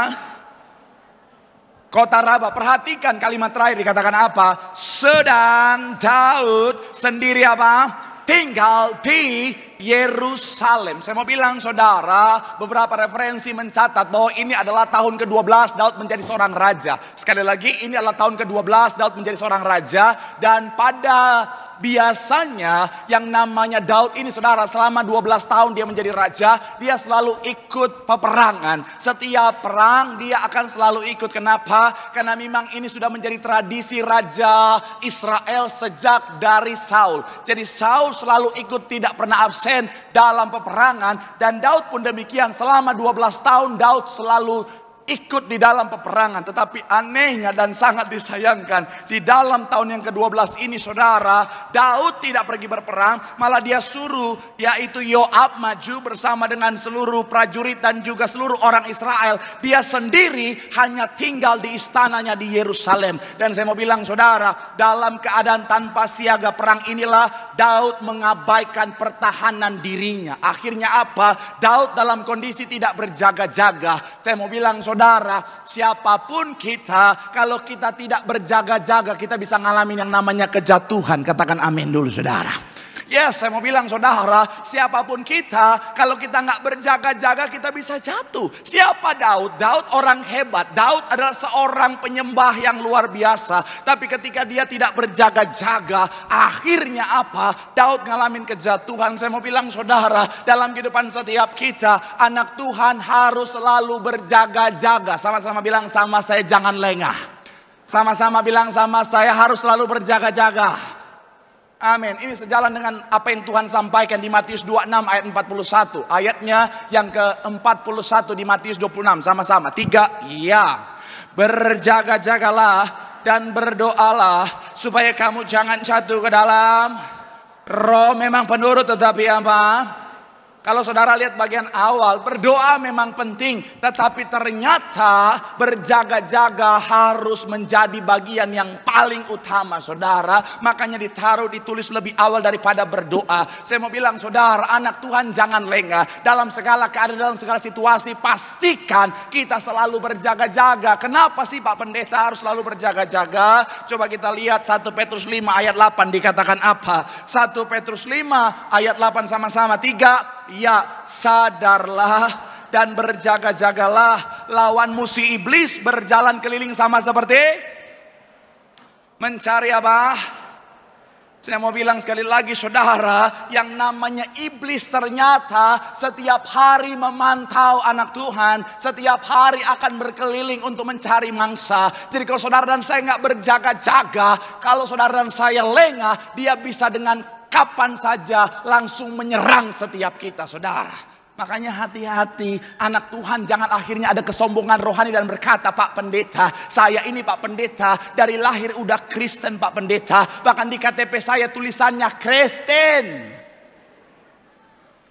Kota Raba. Perhatikan kalimat terakhir dikatakan apa? Sedang Daud sendiri apa? Tinggal di Yerusalem. Saya mau bilang saudara, beberapa referensi mencatat bahwa ini adalah tahun ke-12 Daud menjadi seorang raja. Sekali lagi, ini adalah tahun ke-12 Daud menjadi seorang raja. Dan pada biasanya yang namanya Daud ini saudara, selama 12 tahun dia menjadi raja, dia selalu ikut peperangan. Setiap perang dia akan selalu ikut. Kenapa? Karena memang ini sudah menjadi tradisi raja Israel sejak dari Saul. Jadi Saul selalu ikut, tidak pernah absen dalam peperangan. Dan Daud pun demikian, selama 12 tahun Daud selalu ikut di dalam peperangan. Tetapi anehnya dan sangat disayangkan, di dalam tahun yang ke-12 ini saudara, Daud tidak pergi berperang, malah dia suruh yaitu Yoab maju bersama dengan seluruh prajurit dan juga seluruh orang Israel. Dia sendiri hanya tinggal di istananya di Yerusalem. Dan saya mau bilang saudara, dalam keadaan tanpa siaga perang inilah Daud mengabaikan pertahanan dirinya. Akhirnya apa? Daud dalam kondisi tidak berjaga-jaga. Saya mau bilang saudara, siapapun kita, kalau kita tidak berjaga-jaga, kita bisa ngalamin yang namanya kejatuhan. Katakan amin dulu saudara. Yes, saya mau bilang saudara, siapapun kita, kalau kita nggak berjaga-jaga, kita bisa jatuh. Siapa Daud? Daud orang hebat. Daud adalah seorang penyembah yang luar biasa. Tapi ketika dia tidak berjaga-jaga, akhirnya apa? Daud ngalamin kejatuhan. Saya mau bilang saudara, dalam kehidupan setiap kita, anak Tuhan harus selalu berjaga-jaga. Sama-sama bilang sama saya, jangan lengah. Sama-sama bilang sama saya, harus selalu berjaga-jaga. Amin. Ini sejalan dengan apa yang Tuhan sampaikan di Matius 26 ayat 41. Ayatnya yang ke-41 di Matius 26. Sama-sama. 3. Ya. Berjaga-jagalah dan berdoalah supaya kamu jangan jatuh ke dalam roh. Memang penurut tetapi apa? Kalau saudara lihat bagian awal, berdoa memang penting, tetapi ternyata berjaga-jaga harus menjadi bagian yang paling utama saudara. Makanya ditulis lebih awal daripada berdoa. Saya mau bilang saudara, anak Tuhan jangan lengah. Dalam segala keadaan, dalam segala situasi, pastikan kita selalu berjaga-jaga. Kenapa sih Pak Pendeta harus selalu berjaga-jaga? Coba kita lihat 1 Petrus 5 ayat 8 dikatakan apa? 1 Petrus 5 ayat 8 sama-sama. 3. Ya, sadarlah dan berjaga-jagalah, lawan musuh iblis berjalan keliling sama seperti mencari apa? Saya mau bilang sekali lagi saudara, yang namanya iblis ternyata setiap hari memantau anak Tuhan, setiap hari akan berkeliling untuk mencari mangsa. Jadi kalau saudara dan saya nggak berjaga-jaga, kalau saudara dan saya lengah, dia bisa dengan kapan saja langsung menyerang setiap kita saudara. Makanya hati-hati anak Tuhan, jangan akhirnya ada kesombongan rohani dan berkata, Pak Pendeta, saya ini Pak Pendeta dari lahir udah Kristen Pak Pendeta. Bahkan di KTP saya tulisannya Kristen.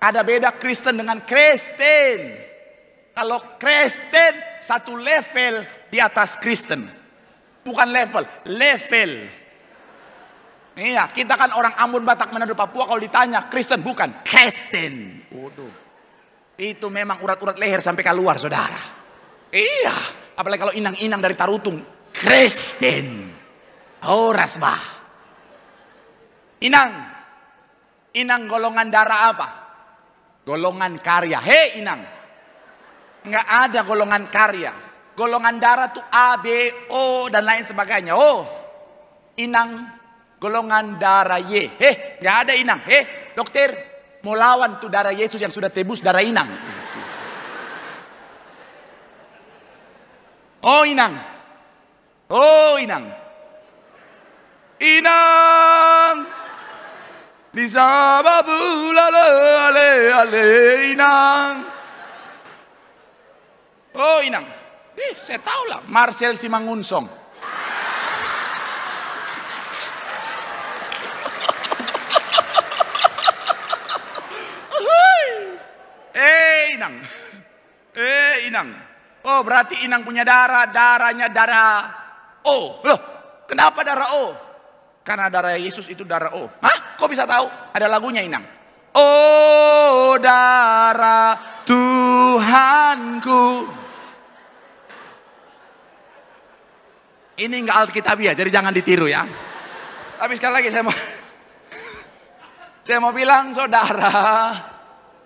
Ada beda Kristen dengan Kristen. Kalau Kristen satu level di atas Kristen. Bukan level. Iya, kita kan orang Ambon, Batak, Manado, Papua. Kalau ditanya Kristen, bukan Kristen. Waduh, itu memang urat-urat leher sampai keluar saudara. Iya, apalagi kalau inang-inang dari Tarutung, Kristen. Oh rasbah. Inang golongan darah apa? Golongan karya. Hei Inang, nggak ada golongan karya. Golongan darah tuh A, B, O dan lain sebagainya. Oh, Inang golongan darah Y. Gak ada Inang. Dokter, mau lawan tuh darah Yesus yang sudah tebus darah Inang. Oh Inang. Di sababu ale Inang. Oh Inang. Saya tahu lah, Marcel Simangunsong. Inang. Oh berarti Inang punya darahnya darah O. Loh, kenapa darah O? Karena darah Yesus itu darah O. Hah? Kok bisa tahu? Ada lagunya, Inang. Oh darah Tuhanku. Ini enggak alkitabiah, jadi jangan ditiru ya. Tapi sekali lagi saya mau bilang saudara,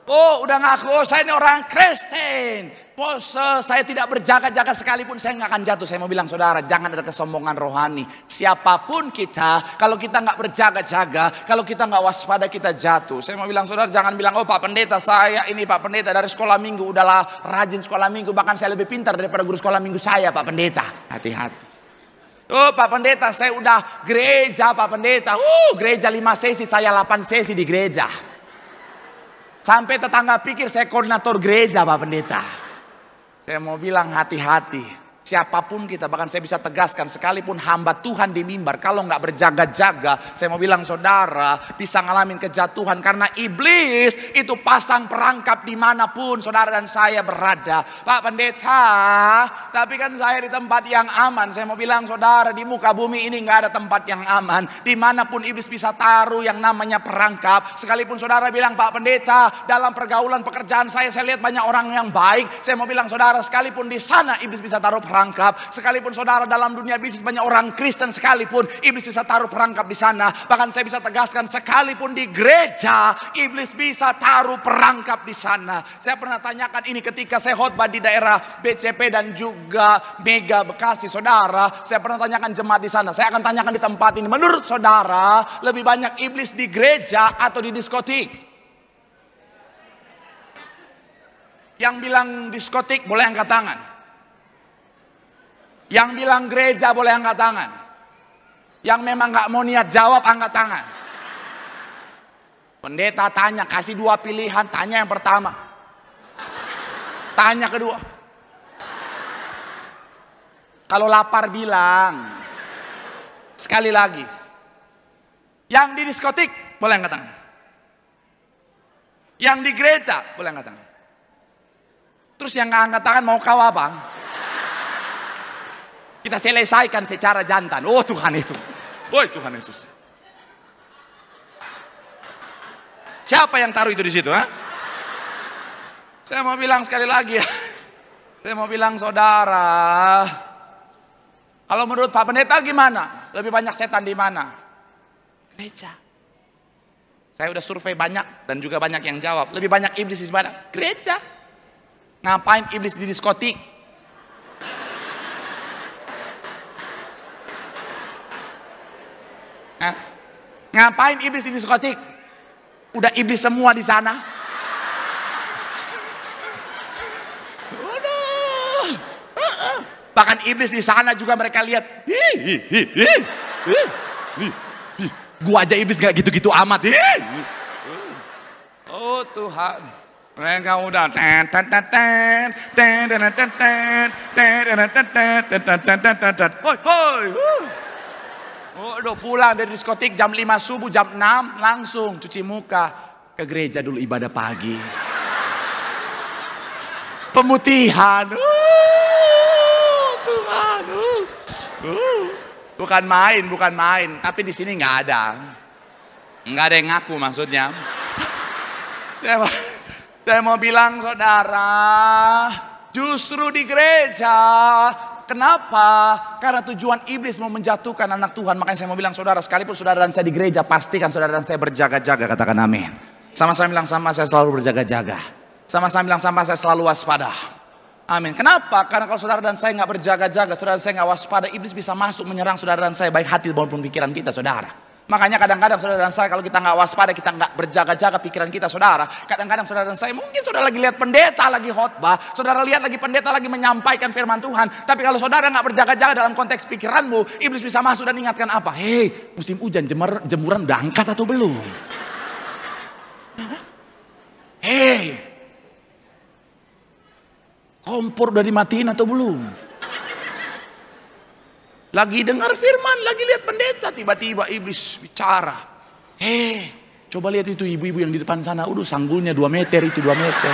oh udah ngaku, oh saya ini orang Kristen. Oh saya tidak berjaga-jaga sekalipun saya nggak akan jatuh. Saya mau bilang saudara, jangan ada kesombongan rohani. Siapapun kita, kalau kita nggak berjaga-jaga, kalau kita nggak waspada kita jatuh. Saya mau bilang saudara, jangan bilang, oh Pak Pendeta saya ini Pak Pendeta dari sekolah minggu udahlah rajin sekolah minggu, bahkan saya lebih pintar daripada guru sekolah minggu saya Pak Pendeta. Hati-hati. Oh Pak Pendeta saya udah gereja Pak Pendeta. Gereja 5 sesi, saya 8 sesi di gereja. Sampai tetangga pikir saya koordinator gereja Pak Pendeta. Saya mau bilang hati-hati. Siapapun kita, bahkan saya bisa tegaskan sekalipun hamba Tuhan di mimbar, kalau nggak berjaga-jaga, saya mau bilang saudara bisa ngalamin kejatuhan. Karena iblis itu pasang perangkap dimanapun saudara dan saya berada. Pak Pendeta, tapi kan saya di tempat yang aman. Saya mau bilang saudara, di muka bumi ini nggak ada tempat yang aman. Dimanapun iblis bisa taruh yang namanya perangkap. Sekalipun saudara bilang, Pak Pendeta, dalam pergaulan pekerjaan saya lihat banyak orang yang baik. Saya mau bilang saudara, sekalipun di sana iblis bisa taruh perangkap. Sekalipun saudara dalam dunia bisnis banyak orang Kristen sekalipun, iblis bisa taruh perangkap di sana. Bahkan saya bisa tegaskan, sekalipun di gereja iblis bisa taruh perangkap di sana. Saya pernah tanyakan ini ketika saya khotbah di daerah BCP dan juga Mega Bekasi saudara. Saya pernah tanyakan jemaat di sana. Saya akan tanyakan di tempat ini, menurut saudara lebih banyak iblis di gereja atau di diskotik? Yang bilang diskotik boleh angkat tangan. Yang bilang gereja boleh angkat tangan. Yang memang gak mau niat jawab angkat tangan. Pendeta tanya, kasih 2 pilihan. Tanya yang pertama, tanya kedua. Kalau lapar bilang. Sekali lagi, yang di diskotik boleh angkat tangan. Yang di gereja boleh angkat tangan. Terus yang gak angkat tangan mau kau apa? Kita selesaikan secara jantan. Oh Tuhan Yesus. Woi Tuhan Yesus. Siapa yang taruh itu di situ? Ha? Saya mau bilang sekali lagi ya. Saya mau bilang saudara. Kalau menurut Pak Pendeta gimana? Lebih banyak setan di mana? Gereja. Saya udah survei banyak dan juga banyak yang jawab. Lebih banyak iblis di mana? Gereja. Ngapain iblis di diskotik? Ngapain iblis di diskotik? Udah iblis semua di sana. Bahkan iblis di sana juga mereka lihat. Gua aja iblis gak gitu-gitu amat. Oh Tuhan. Mereka udah udah pulang dari diskotik jam 5 subuh, jam 6 langsung cuci muka ke gereja dulu ibadah pagi. Pemutihan. Tuhan. Bukan main. Tapi di sini nggak ada yang ngaku maksudnya. Saya mau bilang saudara, justru di gereja. Kenapa? Karena tujuan iblis mau menjatuhkan anak Tuhan. Makanya saya mau bilang saudara, sekalipun saudara dan saya di gereja, pastikan saudara dan saya berjaga-jaga. Katakan amin. Sama-sama bilang sama, saya selalu berjaga-jaga. Sama-sama bilang sama, saya selalu waspada. Amin. Kenapa? Karena kalau saudara dan saya nggak berjaga-jaga, saudara dan saya nggak waspada, iblis bisa masuk menyerang saudara dan saya, baik hati maupun pikiran kita saudara. Makanya kadang-kadang saudara dan saya, kalau kita nggak waspada, kita nggak berjaga-jaga pikiran kita saudara. Kadang-kadang saudara dan saya, mungkin saudara lagi lihat pendeta lagi khotbah, saudara lihat lagi pendeta lagi menyampaikan firman Tuhan. Tapi kalau saudara nggak berjaga-jaga dalam konteks pikiranmu, iblis bisa masuk dan ingatkan apa? Hei, musim hujan, jemuran udah angkat atau belum? Hei, kompor udah dimatiin atau belum? Lagi dengar firman, lagi lihat pendeta, tiba-tiba iblis bicara. Coba lihat itu ibu-ibu yang di depan sana. Udah sanggulnya 2 meter, itu 2 meter.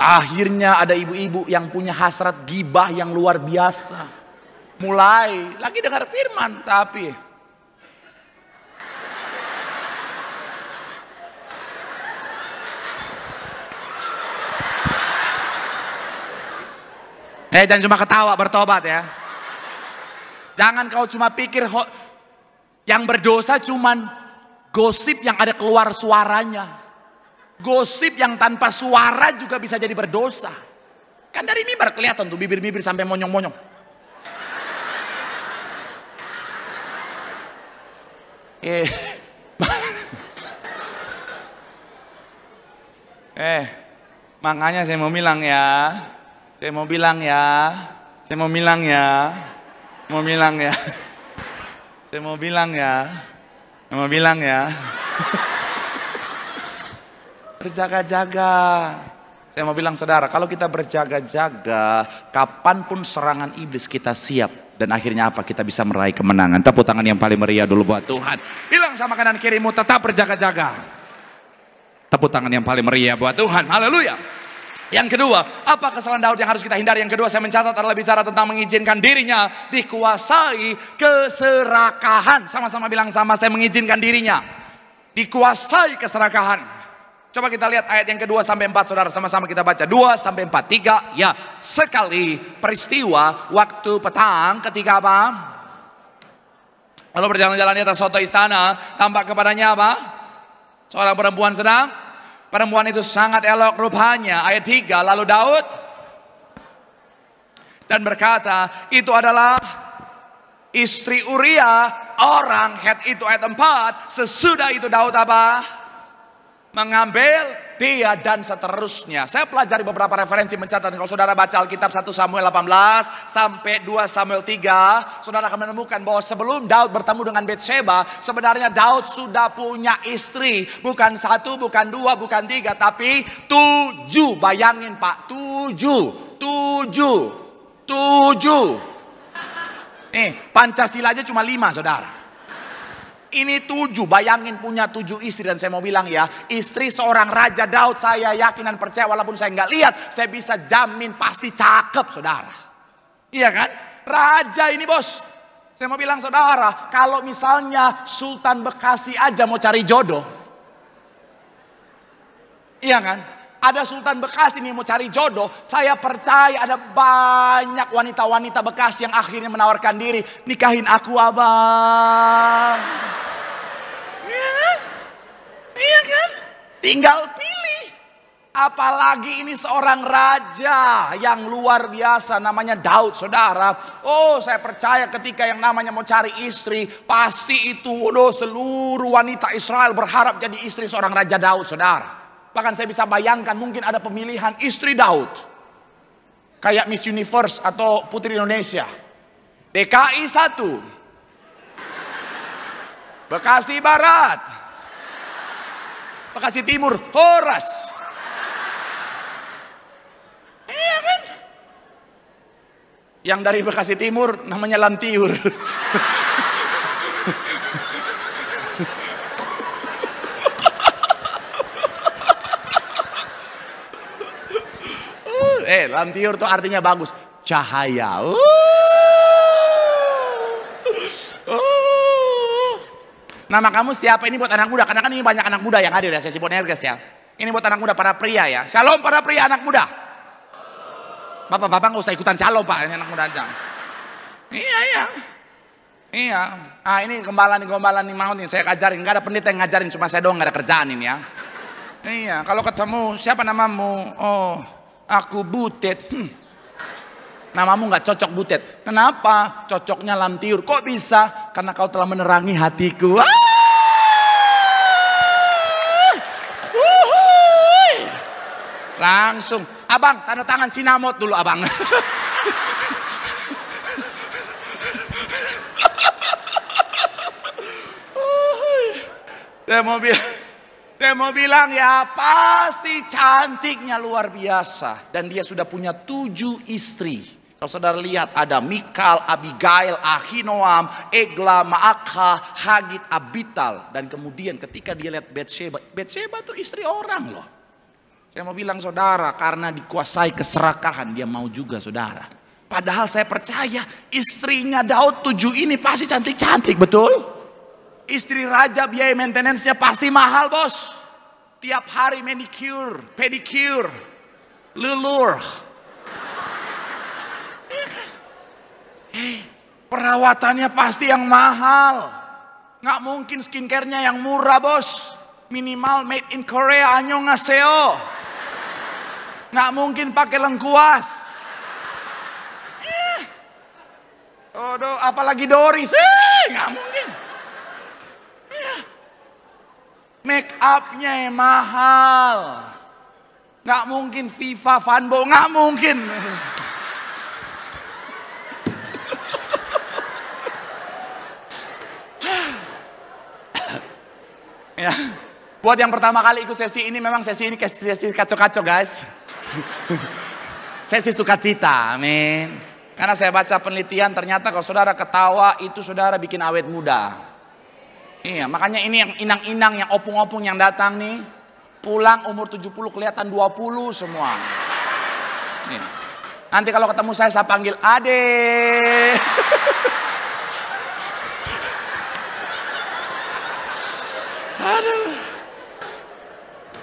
Akhirnya ada ibu-ibu yang punya hasrat gibah yang luar biasa. mulai lagi dengar firman, tapi jangan cuma ketawa, bertobat ya. Jangan kau cuma pikir yang berdosa cuman gosip yang ada keluar suaranya. Gosip yang tanpa suara juga bisa jadi berdosa. Kan dari mimbar kelihatan tuh bibir-bibir sampai monyong-monyong. Makanya saya mau bilang ya. Saya mau bilang ya. Berjaga-jaga. Saya mau bilang saudara, kalau kita berjaga-jaga, kapanpun serangan iblis kita siap. Dan akhirnya apa? Kita bisa meraih kemenangan. Tepuk tangan yang paling meriah dulu buat Tuhan. Bilang sama kanan kirimu, tetap berjaga-jaga. Tepuk tangan yang paling meriah buat Tuhan. Haleluya. Yang kedua, apa kesalahan Daud yang harus kita hindari? Yang kedua saya mencatat adalah bicara tentang mengizinkan dirinya dikuasai keserakahan. Sama-sama bilang sama, saya mengizinkan dirinya dikuasai keserakahan. Coba kita lihat ayat yang kedua sampai 4 saudara, sama-sama kita baca 2 sampai 4. 3, ya sekali peristiwa waktu petang ketika apa? Lalu berjalan-jalan di atas soto istana, tampak kepadanya apa? Seorang perempuan sedang. Perempuan itu sangat elok rupanya. Ayat 3, lalu Daud dan berkata, itu adalah istri Uria orang Het itu. Ayat 4, sesudah itu Daud apa? Mengambil dia dan seterusnya. Saya pelajari beberapa referensi mencatat. Kalau saudara baca Alkitab 1 Samuel 18 sampai 2 Samuel 3, saudara akan menemukan bahwa sebelum Daud bertemu dengan Betsheba, sebenarnya Daud sudah punya istri. Bukan 1, bukan 2, bukan 3, tapi 7. Bayangin Pak, 7. Pancasila aja cuma 5 saudara. Ini 7, bayangin punya 7 istri. Dan saya mau bilang ya, istri seorang Raja Daud saya yakin dan percaya, walaupun saya nggak lihat, saya bisa jamin pasti cakep saudara. Iya kan? Raja ini bos. Saya mau bilang saudara, kalau misalnya Sultan Bekasi aja mau cari jodoh. Iya kan? Ada Sultan Bekasi nih mau cari jodoh, saya percaya ada banyak wanita-wanita Bekasi yang akhirnya menawarkan diri, nikahin aku abang. Iya kan? Tinggal pilih. Apalagi ini seorang raja yang luar biasa namanya Daud saudara. Oh saya percaya ketika yang namanya mau cari istri, pasti itu seluruh wanita Israel berharap jadi istri seorang Raja Daud saudara. Bahkan saya bisa bayangkan mungkin ada pemilihan istri Daud. Kayak Miss Universe atau Putri Indonesia. DKI 1. Bekasi Barat. Bekasi Timur, Horas. Iya kan? Yang dari Bekasi Timur namanya Lantiur. Lantiur tuh artinya bagus, cahaya. Nama kamu siapa? Ini buat anak muda, karena kan ini banyak anak muda yang hadir ya sesi Bonerges ya. Ini buat anak muda, para pria ya. Shalom para pria anak muda. Bapak-bapak nggak usah ikutan shalom pak, ini anak muda aja. Iya. Ah ini gembala nih mau nih saya ajarin. Nggak ada pendeta yang ngajarin, cuma saya doang nggak ada kerjaan ini ya. Iya, kalau ketemu siapa namamu? Oh, aku Butet. Namamu nggak cocok Butet. Kenapa? Cocoknya Lantiur. Kok bisa? Karena kau telah menerangi hatiku. Langsung, abang tanda tangan sinamot dulu abang. Saya mau bilang ya, pasti cantiknya luar biasa. Dan dia sudah punya 7 istri. Kalau saudara lihat ada Mikal, Abigail, Ahinoam, Egla, Maakha, Hagit, Abital. Dan kemudian ketika dia lihat Betsheba, Betsheba itu istri orang loh. Saya mau bilang saudara, karena dikuasai keserakahan, dia mau juga saudara. Padahal saya percaya istrinya Daud 7 ini pasti cantik-cantik, betul? Istri raja biaya maintenance-nya pasti mahal, bos. Tiap hari manicure, pedicure, lulur. Perawatannya pasti yang mahal. Nggak mungkin skincare-nya yang murah, bos. Minimal made in Korea, annyeonghaseyo. Nggak mungkin pakai lengkuas. Apalagi Doris, nggak mungkin. Make up-nya mahal. Nggak mungkin Viva Vanbo, nggak mungkin. Ya, buat yang pertama kali ikut sesi ini, memang sesi ini sesi kacau-kacau, guys. Sesi sukacita, amin. Karena saya baca penelitian, ternyata kalau saudara ketawa itu saudara bikin awet muda. Iya, makanya ini yang inang-inang, yang opung-opung yang datang nih, pulang umur 70 kelihatan 20 semua. Nih. Nanti kalau ketemu saya panggil Ade. Aduh.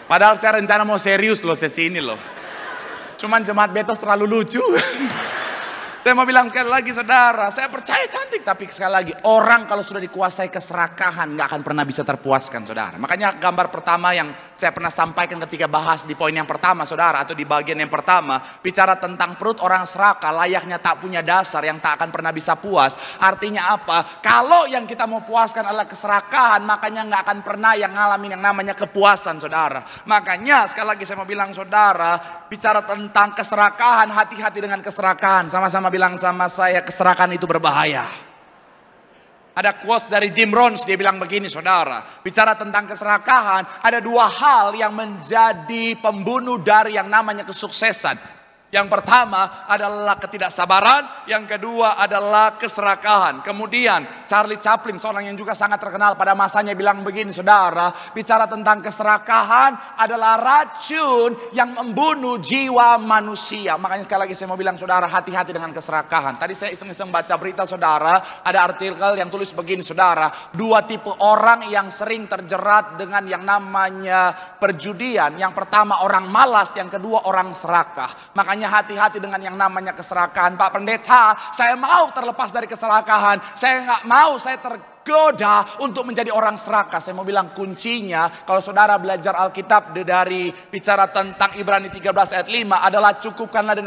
Padahal saya rencana mau serius loh sesi ini loh. Cuman jemaat Betos terlalu lucu. Saya mau bilang sekali lagi, saudara, saya percaya cantik, tapi sekali lagi, orang kalau sudah dikuasai keserakahan nggak akan pernah bisa terpuaskan, saudara. Makanya gambar pertama yang saya pernah sampaikan ketika bahas di poin yang pertama, saudara, atau di bagian yang pertama, bicara tentang perut orang serakah layaknya tak punya dasar yang tak akan pernah bisa puas. Artinya apa? Kalau yang kita mau puaskan adalah keserakahan, makanya nggak akan pernah yang ngalamin yang namanya kepuasan, saudara. Makanya sekali lagi saya mau bilang, saudara, bicara tentang keserakahan, hati-hati dengan keserakahan. Sama-sama bilang sama saya, keserakahan itu berbahaya. Ada quotes dari Jim Rohn, dia bilang begini, saudara. Bicara tentang keserakahan, ada 2 hal yang menjadi pembunuh dari yang namanya kesuksesan. Yang pertama adalah ketidaksabaran, yang kedua adalah keserakahan. Kemudian Charlie Chaplin, seorang yang juga sangat terkenal pada masanya, bilang begini, saudara, bicara tentang keserakahan adalah racun yang membunuh jiwa manusia. Makanya sekali lagi saya mau bilang, saudara, hati-hati dengan keserakahan. Tadi saya iseng-iseng baca berita, saudara, ada artikel yang tulis begini, saudara, 2 tipe orang yang sering terjerat dengan yang namanya perjudian. Yang pertama orang malas, yang kedua orang serakah. Makanya hati-hati dengan yang namanya keserakahan. Pak Pendeta, saya mau terlepas dari keserakahan. Saya nggak mau, saya tergoda untuk menjadi orang serakah. Saya mau bilang kuncinya, kalau saudara belajar Alkitab dari bicara tentang Ibrani 13 ayat 5 adalah cukupkanlah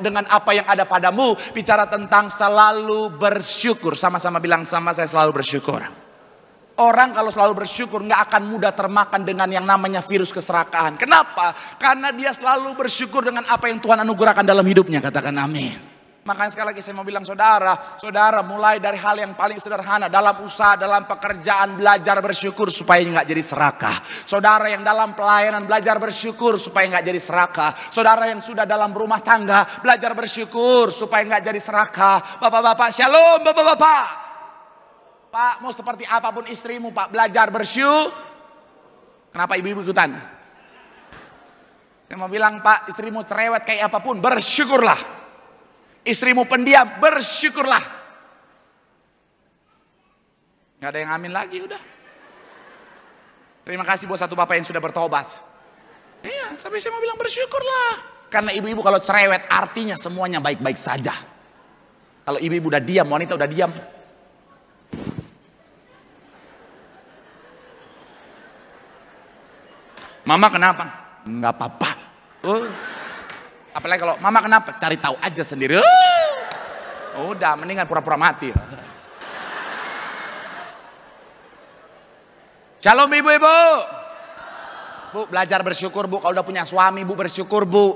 dengan apa yang ada padamu. Bicara tentang selalu bersyukur. Sama-sama bilang sama saya, selalu bersyukur. Orang kalau selalu bersyukur nggak akan mudah termakan dengan yang namanya virus keserakahan. Kenapa? Karena dia selalu bersyukur dengan apa yang Tuhan anugerahkan dalam hidupnya. Katakan amin. Makanya sekali lagi saya mau bilang, saudara, mulai dari hal yang paling sederhana dalam usaha, dalam pekerjaan, belajar bersyukur supaya nggak jadi serakah. Saudara yang dalam pelayanan belajar bersyukur supaya nggak jadi serakah. Saudara yang sudah dalam rumah tangga belajar bersyukur supaya nggak jadi serakah. Bapak-bapak, shalom, bapak-bapak. Pak, mau seperti apapun istrimu, Pak, belajar bersyukur. Kenapa ibu-ibu ikutan? Saya mau bilang, Pak, istrimu cerewet kayak apapun, bersyukurlah. Istrimu pendiam, bersyukurlah. Gak ada yang amin lagi, udah. Terima kasih buat satu bapak yang sudah bertobat. Iya, tapi saya mau bilang bersyukurlah. Karena ibu-ibu kalau cerewet artinya semuanya baik-baik saja. Kalau ibu-ibu udah diam, wanita udah diam, Mama kenapa? Enggak apa-apa. Apalagi kalau mama kenapa? Cari tahu aja sendiri. Udah, mendingan pura-pura mati. Shalom ibu-ibu. Bu, belajar bersyukur, Bu. Kalau udah punya suami, Bu, bersyukur, Bu.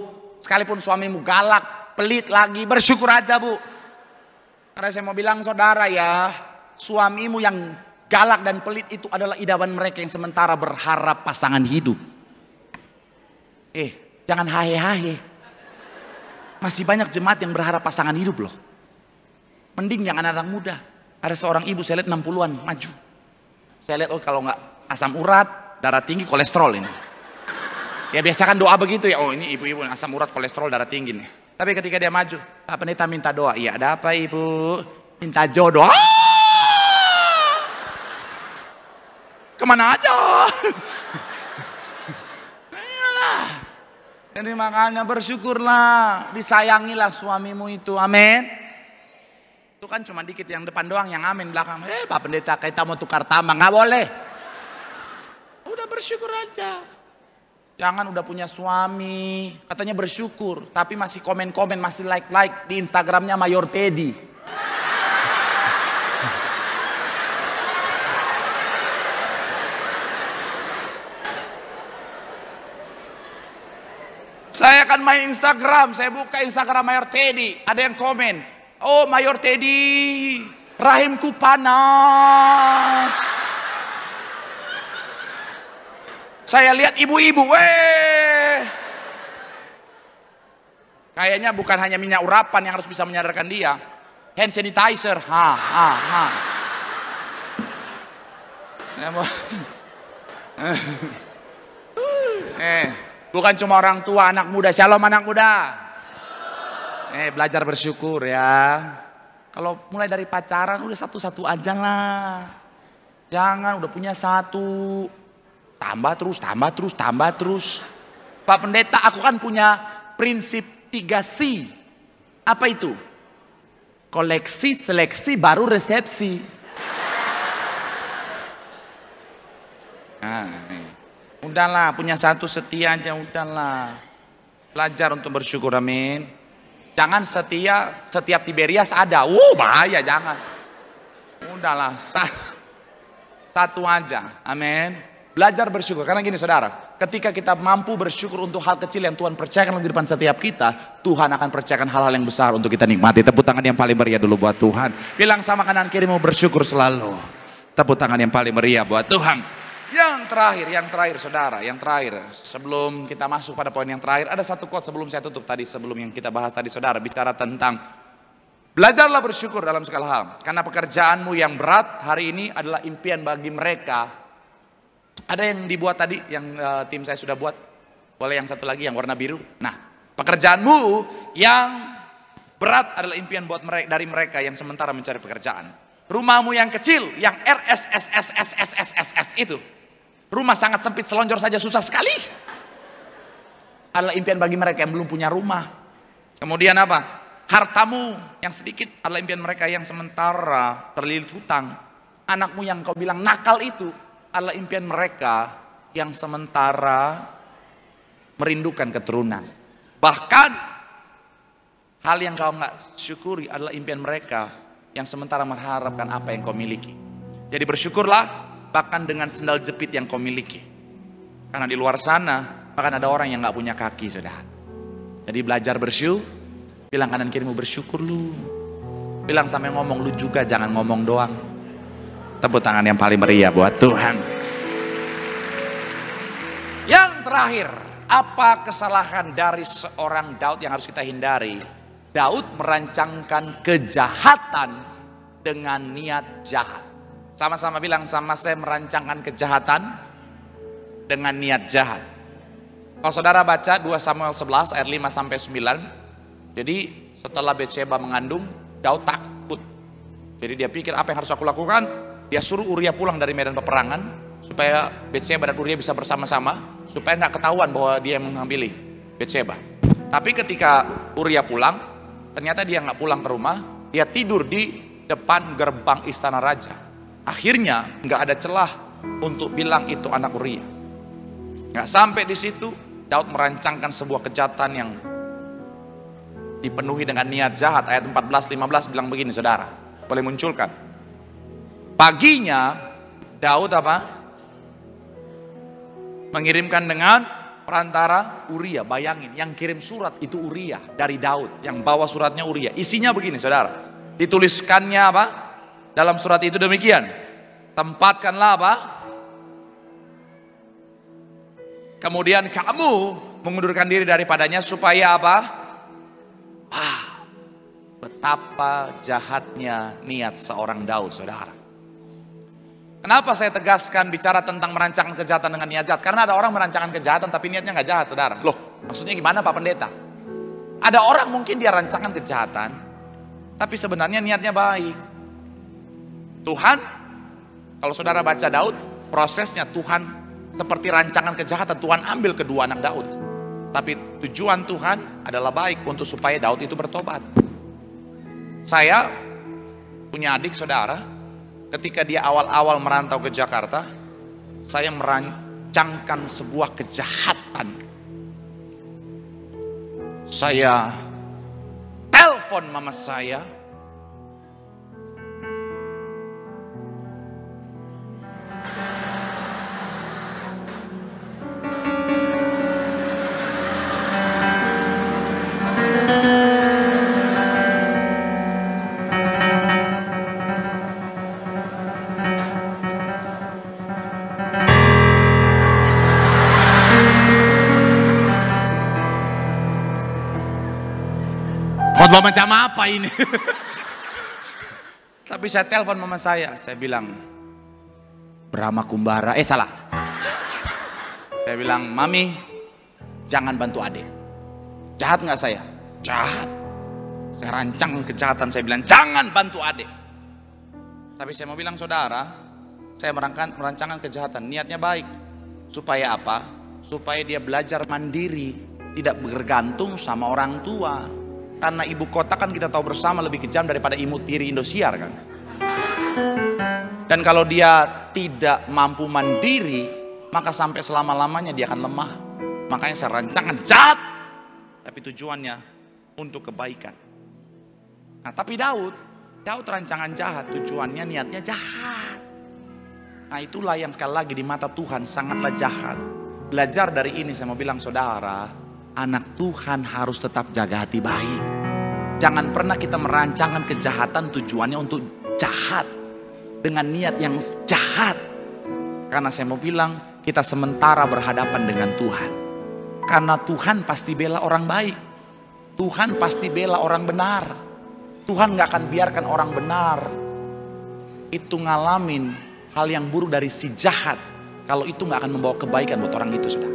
Sekalipun suamimu galak, pelit lagi, bersyukur aja, Bu. Karena saya mau bilang, saudara ya, suamimu yang galak dan pelit itu adalah idaman mereka yang sementara berharap pasangan hidup. Jangan hahe-hahe. Masih banyak jemaat yang berharap pasangan hidup loh. Mending yang anak-anak muda. Ada seorang ibu saya lihat 60-an maju. Saya lihat, oh kalau nggak asam urat, darah tinggi, kolesterol ini. Ya biasa kan doa begitu ya. Oh ini ibu-ibu asam urat, kolesterol, darah tinggi nih. Tapi ketika dia maju, Pak Pendeta minta doa. Iya, ada apa Ibu? Minta jodoh. Kemana aja? Iyalah. Jadi makanya bersyukurlah, disayangilah suamimu itu, amin. Itu kan cuma dikit yang depan doang, yang amin belakang. Pak Pendeta kita mau tukar tambah, nggak boleh. Udah bersyukur aja. Jangan udah punya suami, katanya bersyukur, tapi masih komen-komen, masih like-like di Instagramnya Mayor Teddy. Saya akan main Instagram, saya buka Instagram Mayor Teddy, ada yang komen, oh Mayor Teddy, rahimku panas. Saya lihat ibu-ibu, kayaknya bukan hanya minyak urapan yang harus bisa menyadarkan dia, hand sanitizer, bukan cuma orang tua, anak muda. Shalom anak muda. Belajar bersyukur ya. Kalau mulai dari pacaran udah satu-satu aja lah. Jangan udah punya satu, tambah terus. Pak Pendeta, aku kan punya prinsip 3C. Apa itu? Koleksi, seleksi, baru resepsi. Nah, udahlah, punya satu setia aja, udahlah. Belajar untuk bersyukur, amin. Jangan setia, setiap Tiberias ada. Bahaya, jangan. Udahlah, satu aja, amin. Belajar bersyukur, karena gini saudara, ketika kita mampu bersyukur untuk hal kecil yang Tuhan percayakan di depan setiap kita, Tuhan akan percayakan hal-hal yang besar untuk kita nikmati. Tepuk tangan yang paling meriah dulu buat Tuhan. Bilang sama kanan kiri, mau bersyukur selalu. Tepuk tangan yang paling meriah buat Tuhan. Yang terakhir saudara, yang terakhir. Sebelum kita masuk pada poin yang terakhir, ada satu quote sebelum saya tutup tadi, sebelum yang kita bahas tadi saudara, bicara tentang belajarlah bersyukur dalam segala hal. Karena pekerjaanmu yang berat hari ini adalah impian bagi mereka. Ada yang dibuat tadi, yang tim saya sudah buat. Boleh yang satu lagi, yang warna biru. Nah, pekerjaanmu yang berat adalah impian buat mereka, dari mereka yang sementara mencari pekerjaan. Rumahmu yang kecil, yang RSSSSSSSS itu. Rumah sangat sempit, selonjor saja susah sekali. Adalah impian bagi mereka yang belum punya rumah. Kemudian apa? Hartamu yang sedikit adalah impian mereka yang sementara terlilit hutang. Anakmu yang kau bilang nakal itu adalah impian mereka yang sementara merindukan keturunan. Bahkan hal yang kau nggak syukuri adalah impian mereka yang sementara mengharapkan apa yang kau miliki. Jadi bersyukurlah bahkan dengan sendal jepit yang kau miliki. Karena di luar sana bahkan ada orang yang nggak punya kaki, saudara. Jadi belajar bersyukur. Bilang kanan kirimu, bersyukur lu. Bilang sampai ngomong, lu juga jangan ngomong doang. Tepuk tangan yang paling meriah buat Tuhan. Yang terakhir, apa kesalahan dari seorang Daud yang harus kita hindari? Daud merancangkan kejahatan dengan niat jahat. Sama-sama bilang sama saya, merancangkan kejahatan dengan niat jahat. Kalau saudara baca 2 Samuel 11 ayat 5-9. Jadi setelah Betsheba mengandung, Daud takut. Jadi dia pikir, apa yang harus aku lakukan? Dia suruh Uria pulang dari medan peperangan supaya Betsheba dan Uria bisa bersama-sama, supaya nggak ketahuan bahwa dia yang mengambil Betsheba. Tapi ketika Uria pulang, ternyata dia nggak pulang ke rumah, dia tidur di depan gerbang istana raja. Akhirnya nggak ada celah untuk bilang itu anak Uria. Nggak sampai di situ, Daud merancangkan sebuah kejahatan yang dipenuhi dengan niat jahat. Ayat 14-15 bilang begini, saudara, boleh munculkan. Paginya Daud mengirimkan dengan perantara Uria. Bayangin, yang kirim surat itu Uria dari Daud, yang bawa suratnya Uria. Isinya begini, saudara. Dituliskannya dalam surat itu demikian. Tempatkanlah kemudian kamu mengundurkan diri daripadanya supaya betapa jahatnya niat seorang Daud, saudara. Kenapa saya tegaskan bicara tentang merancangkan kejahatan dengan niat jahat? Karena ada orang merancangkan kejahatan tapi niatnya nggak jahat, saudara. Loh, maksudnya gimana Pak Pendeta? Ada orang mungkin dia rancangan kejahatan, tapi sebenarnya niatnya baik. Tuhan, kalau saudara baca Daud, prosesnya Tuhan seperti rancangan kejahatan, Tuhan ambil kedua anak Daud. Tapi tujuan Tuhan adalah baik untuk supaya Daud itu bertobat. Saya punya adik saudara, ketika dia awal-awal merantau ke Jakarta, saya merancangkan sebuah kejahatan. Saya telepon mama saya. Khotbah macam apa ini? Tapi saya telepon mama saya bilang, Brahma Kumbara, salah. Saya bilang, Mami, jangan bantu adik. Jahat nggak saya? Jahat. Saya rancang kejahatan, saya bilang, jangan bantu adik. Tapi saya mau bilang, saudara, saya merancangkan kejahatan, niatnya baik. Supaya apa? Supaya dia belajar mandiri, tidak bergantung sama orang tua. Karena ibu kota kan kita tahu bersama lebih kejam daripada imut tiri Indosiar kan. Dan kalau dia tidak mampu mandiri, maka sampai selama-lamanya dia akan lemah. Makanya saya rancangkan jahat, tapi tujuannya untuk kebaikan. Nah tapi Daud rancangan jahat, tujuannya niatnya jahat. Nah itulah yang sekali lagi di mata Tuhan sangatlah jahat. Belajar dari ini saya mau bilang saudara, anak Tuhan harus tetap jaga hati baik. Jangan pernah kita merancangkan kejahatan tujuannya untuk jahat. Dengan niat yang jahat. Karena saya mau bilang kita sementara berhadapan dengan Tuhan. Karena Tuhan pasti bela orang baik. Tuhan pasti bela orang benar. Tuhan gak akan biarkan orang benar itu ngalamin hal yang buruk dari si jahat. Kalau itu gak akan membawa kebaikan buat orang itu saudara.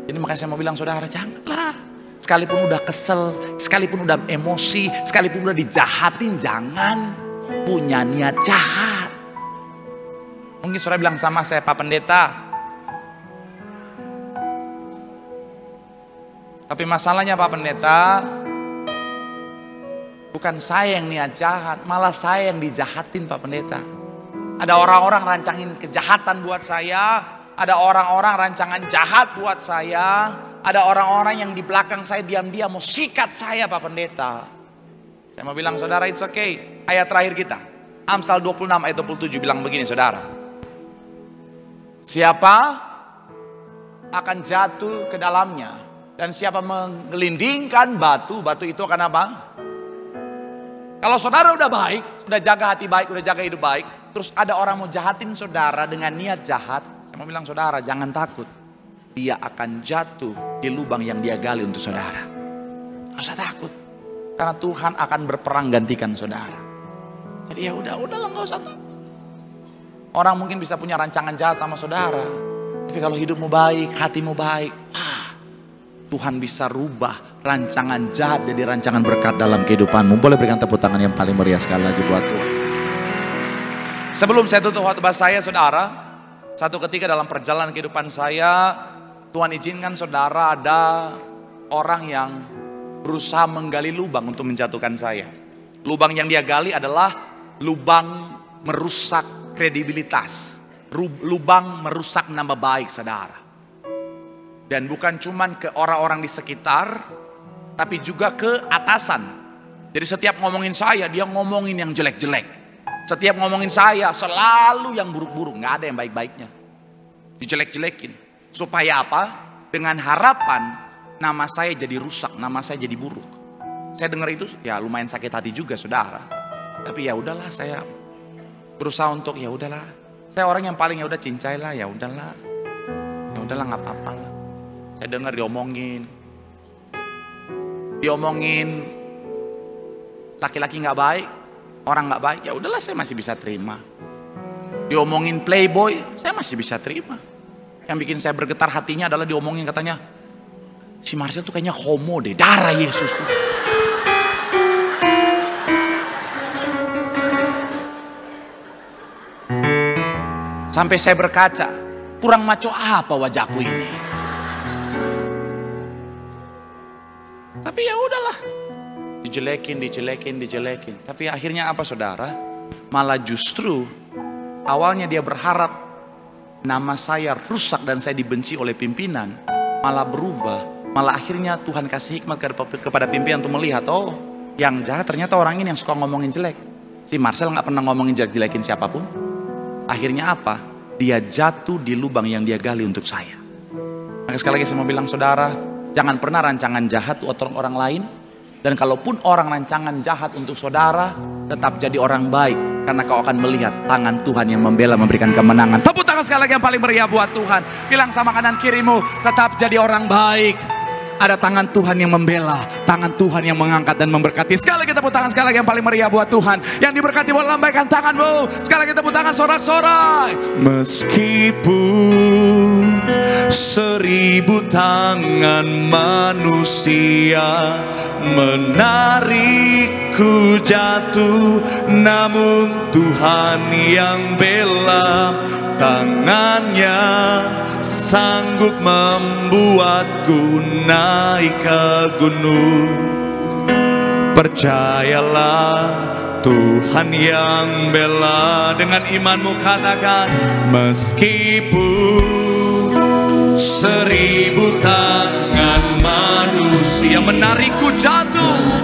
Jadi makanya saya mau bilang saudara, janganlah. Sekalipun udah kesel, sekalipun udah emosi, sekalipun udah dijahatin, jangan punya niat jahat. Mungkin saudara bilang sama saya, Pak Pendeta. Tapi masalahnya Pak Pendeta, bukan saya yang niat jahat, malah saya yang dijahatin Pak Pendeta. Ada orang-orang rancangin kejahatan buat saya. Ada orang-orang rancangan jahat buat saya. Ada orang-orang yang di belakang saya diam-diam mau sikat saya Pak Pendeta. Saya mau bilang saudara, it's okay. Ayat terakhir kita, Amsal 26 ayat 27 bilang begini saudara. Siapa akan jatuh ke dalamnya, dan siapa menggelindingkan batu, batu itu akan apa? Kalau saudara udah baik, sudah jaga hati baik, udah jaga hidup baik, terus ada orang mau jahatin saudara dengan niat jahat, saya mau bilang saudara jangan takut. Dia akan jatuh di lubang yang dia gali untuk saudara. Gak usah takut. Karena Tuhan akan berperang gantikan saudara. Jadi ya udahlah gak usah takut. Orang mungkin bisa punya rancangan jahat sama saudara. Tapi kalau hidupmu baik, hatimu baik, Tuhan bisa rubah rancangan jahat jadi rancangan berkat dalam kehidupanmu. Boleh berikan tepuk tangan yang paling meriah sekali lagi buat Tuhan. Sebelum saya tutup khotbah saya saudara, satu ketika dalam perjalanan kehidupan saya, Tuhan izinkan saudara ada orang yang berusaha menggali lubang untuk menjatuhkan saya. Lubang yang dia gali adalah lubang merusak kredibilitas. Lubang merusak nama baik saudara. Dan bukan cuman ke orang-orang di sekitar, tapi juga ke atasan. Jadi setiap ngomongin saya, dia ngomongin yang jelek-jelek. Setiap ngomongin saya, selalu yang buruk-buruk. Gak ada yang baik-baiknya. Dijelek-jelekin. Supaya apa? Dengan harapan nama saya jadi rusak, nama saya jadi buruk. Saya dengar itu ya lumayan sakit hati juga saudara. Tapi ya udahlah, saya berusaha untuk ya udahlah. Saya orang yang paling ya udah cincai lah, ya udahlah. Ya udahlah nggak apa-apa lah. Saya dengar diomongin laki-laki nggak baik, orang nggak baik, ya udahlah saya masih bisa terima. Diomongin playboy, saya masih bisa terima. Yang bikin saya bergetar hatinya adalah diomongin katanya, Si Marcel tuh kayaknya homo deh, darah Yesus tuh. Sampai saya berkaca, kurang maco apa wajahku ini. Tapi ya udahlah. Dijelekin. Tapi akhirnya apa saudara? Malah justru awalnya dia berharap nama saya rusak dan saya dibenci oleh pimpinan. Malah berubah. Malah akhirnya Tuhan kasih hikmat kepada pimpinan untuk melihat, oh yang jahat ternyata orang ini yang suka ngomongin jelek. Si Marcel gak pernah ngomongin jelek-jelekin siapapun. Akhirnya apa? Dia jatuh di lubang yang dia gali untuk saya. Maka sekali lagi saya mau bilang saudara, jangan pernah rancangan jahat untuk orang lain. Dan kalaupun orang rancangan jahat untuk saudara, tetap jadi orang baik. Karena kau akan melihat tangan Tuhan yang membela, memberikan kemenangan. Tepuk tangan sekali lagi yang paling meriah buat Tuhan. Bilang sama kanan kirimu, tetap jadi orang baik. Ada tangan Tuhan yang membela, tangan Tuhan yang mengangkat dan memberkati. Sekali lagi tepuk tangan sekali lagi yang paling meriah buat Tuhan. Yang diberkati boleh lambaikan tanganmu. Sekali lagi tepuk tangan sorak-sorai. Meskipun 1000 tangan manusia menarikku jatuh, namun Tuhan yang bela. Tangannya sanggup membuatku naik ke gunung. Percayalah Tuhan yang bela. Dengan imanmu katakan, meskipun 1000 tangan manusia menarikku jatuh,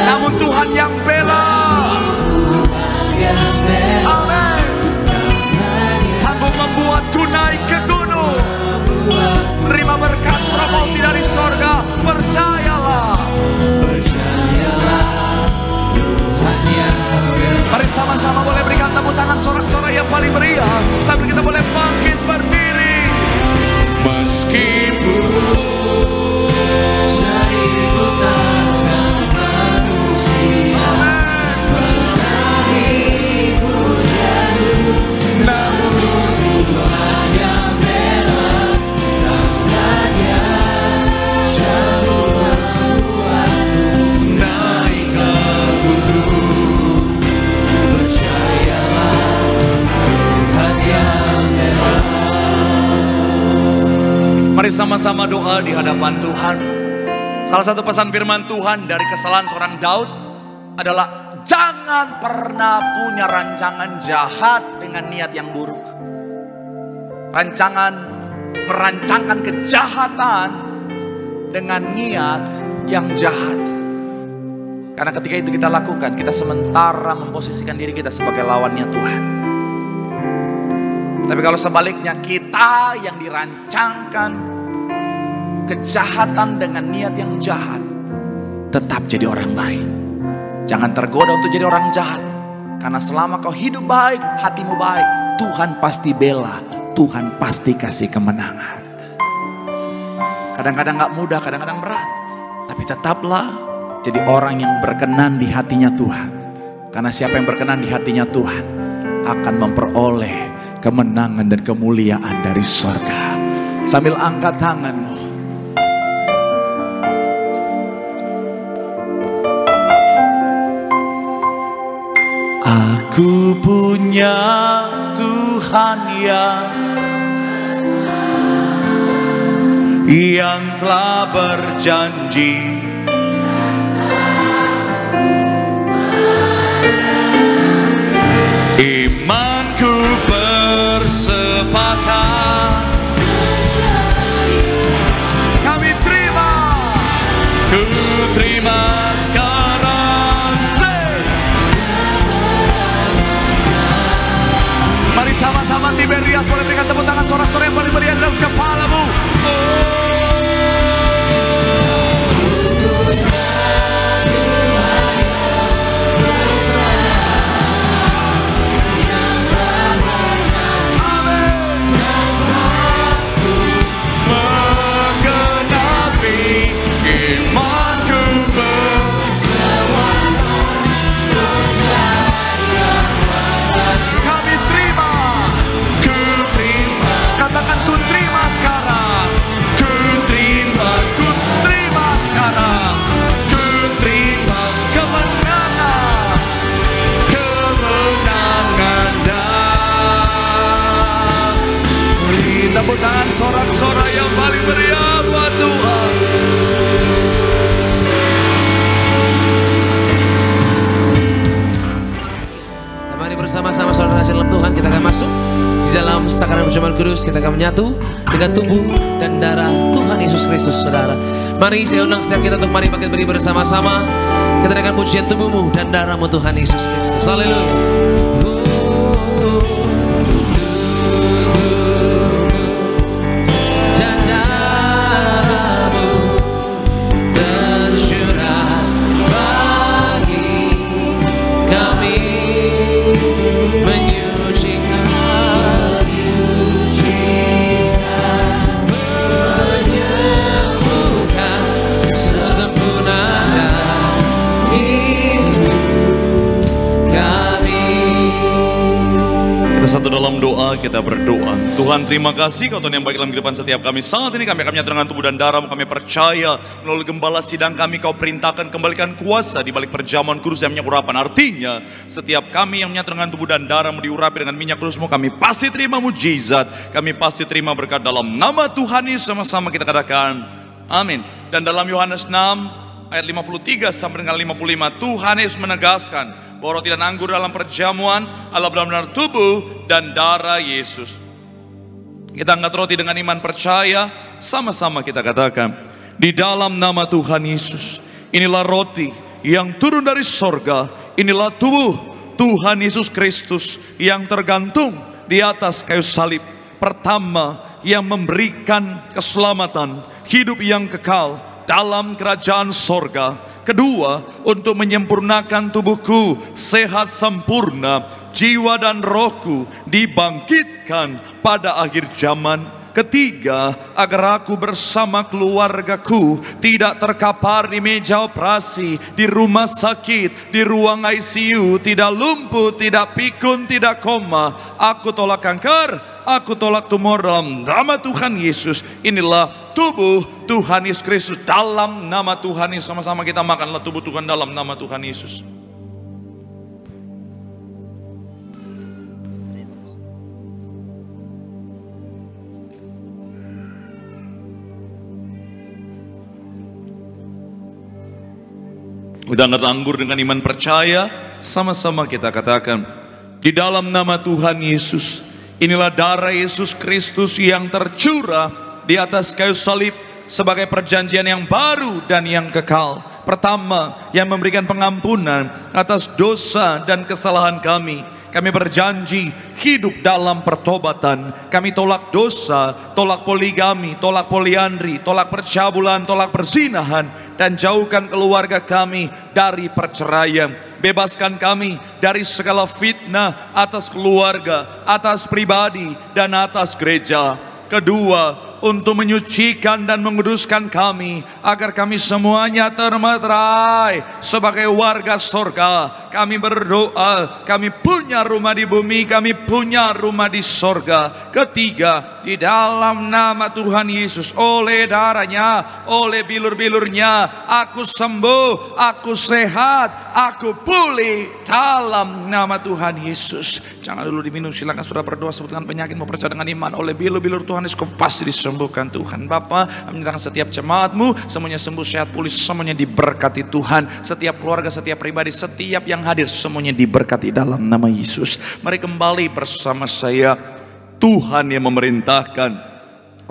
namun Tuhan yang bela. Amin. Sanggup membuatku naik ke gunung. Terima berkat promosi dari sorga. Percayalah. Tuhan yang bela. Mari sama-sama boleh berikan tepuk tangan sorak-sorai yang paling meriah sambil kita boleh bangkit berdiri. Meskipun 1000 tangan manusia menarikku jatuh, namun Tuhan yang bela. Tangannya sanggup membuatku naik ke gunung. Percayalah Tuhan yang bela. Mari sama-sama doa di hadapan Tuhan. Salah satu pesan firman Tuhan dari kesalahan seorang Daud adalah jangan pernah punya rancangan jahat dengan niat yang buruk. Merancangkan kejahatan dengan niat yang jahat. Karena ketika itu kita lakukan, kita sementara memposisikan diri kita sebagai lawannya Tuhan. Tapi kalau sebaliknya, kita yang dirancangkan kejahatan dengan niat yang jahat, tetap jadi orang baik. Jangan tergoda untuk jadi orang jahat. Karena selama kau hidup baik, hatimu baik, Tuhan pasti bela, Tuhan pasti kasih kemenangan. Kadang-kadang gak mudah, kadang-kadang berat. Tapi tetaplah jadi orang yang berkenan di hatinya Tuhan. Karena siapa yang berkenan di hatinya Tuhan akan memperoleh kemenangan dan kemuliaan dari surga. Sambil angkat tanganmu. Aku punya Tuhan yang telah berjanji. Imanku bersepakat. Kami terima. Ku terima sekarang. Mari sama-sama Tiberias boleh berikan tepuk tangan sorak-sorai yang paling meriah di atas kepalamu. Katakan ku terima sekarang. Ku saudara kasih dalam Tuhan, kita akan masuk di dalam sakramen perjamuan kudus. Kita akan menyatu dengan tubuh dan darah Tuhan Yesus Kristus, saudara. Mari saya undang setiap kita untuk mari bangkit berdiri bersama-sama. Kita akan pujian tubuhmu dan darahmu Tuhan Yesus Kristus. Haleluya. Satu dalam doa, kita berdoa. Tuhan, terima kasih Kau Tuhan yang baik dalam kehidupan setiap kami. Saat ini kami akan menyatu dengan tubuh dan darah-Mu. Kami percaya melalui gembala sidang kami Kau perintahkan kembalikan kuasa di balik perjamuan kudus yang minyak urapan. Artinya setiap kami yang menyatu dengan tubuh dan darah-Mu diurapi dengan minyak kudus-Mu, kami pasti terima mujizat. Kami pasti terima berkat dalam nama Tuhan Yesus. Sama-sama kita katakan amin. Dan dalam Yohanes 6 ayat 53 sampai dengan 55, Tuhan Yesus menegaskan bahwa roti dan anggur dalam perjamuan adalah benar-benar tubuh dan darah Yesus. Kita angkat roti dengan iman percaya, sama-sama kita katakan, di dalam nama Tuhan Yesus, inilah roti yang turun dari sorga, inilah tubuh Tuhan Yesus Kristus yang tergantung di atas kayu salib. Pertama, yang memberikan keselamatan, hidup yang kekal dalam kerajaan sorga. Kedua, untuk menyempurnakan tubuhku sehat sempurna, jiwa dan rohku dibangkitkan pada akhir zaman. Ketiga, agar aku bersama keluargaku tidak terkapar di meja operasi, di rumah sakit, di ruang ICU, tidak lumpuh, tidak pikun, tidak koma. Aku tolak kanker, aku tolak tumor dalam nama Tuhan Yesus. Inilah tubuh Tuhan Yesus Kristus. Dalam nama Tuhan Yesus, sama-sama kita makanlah tubuh Tuhan dalam nama Tuhan Yesus. Kita angkat anggur dengan iman percaya, sama-sama kita katakan, di dalam nama Tuhan Yesus, inilah darah Yesus Kristus yang tercurah di atas kayu salib sebagai perjanjian yang baru dan yang kekal. Pertama, yang memberikan pengampunan atas dosa dan kesalahan kami. Kami berjanji hidup dalam pertobatan. Kami tolak dosa, tolak poligami, tolak poliandri, tolak percabulan, tolak perzinahan, dan jauhkan keluarga kami dari perceraian. Bebaskan kami dari segala fitnah atas keluarga, atas pribadi, dan atas gereja. Kedua, untuk menyucikan dan menguduskan kami, agar kami semuanya termeterai sebagai warga sorga. Kami berdoa, kami punya rumah di bumi, kami punya rumah di sorga. Ketiga, di dalam nama Tuhan Yesus, oleh darahnya, oleh bilur-bilurnya, aku sembuh, aku sehat, aku pulih dalam nama Tuhan Yesus. Jangan dulu diminum, silakan sudah berdoa sebutkan penyakit, mau percaya dengan iman. Oleh bilur-bilur Tuhan Yesus, kau pasti disembuhkan Tuhan. Bapa, menyerahkan setiap jemaat-Mu, semuanya sembuh, sehat, pulih, semuanya diberkati Tuhan. Setiap keluarga, setiap pribadi, setiap yang hadir, semuanya diberkati dalam nama Yesus. Mari kembali bersama saya. Tuhan yang memerintahkan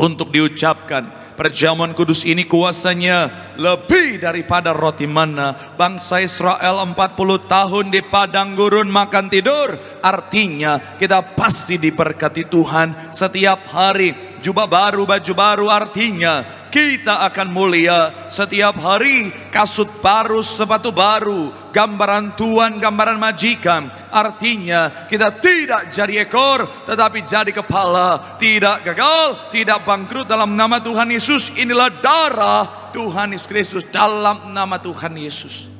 untuk diucapkan perjamuan kudus ini, kuasanya lebih daripada roti mana. Bangsa Israel 40 tahun di padang gurun makan tidur. Artinya kita pasti diberkati Tuhan setiap hari. Jubah baru, baju baru, artinya kita akan mulia setiap hari. Kasut baru, sepatu baru, gambaran tuan, gambaran majikan, artinya kita tidak jadi ekor tetapi jadi kepala. Tidak gagal, tidak bangkrut dalam nama Tuhan Yesus. Inilah darah Tuhan Yesus Kristus dalam nama Tuhan Yesus.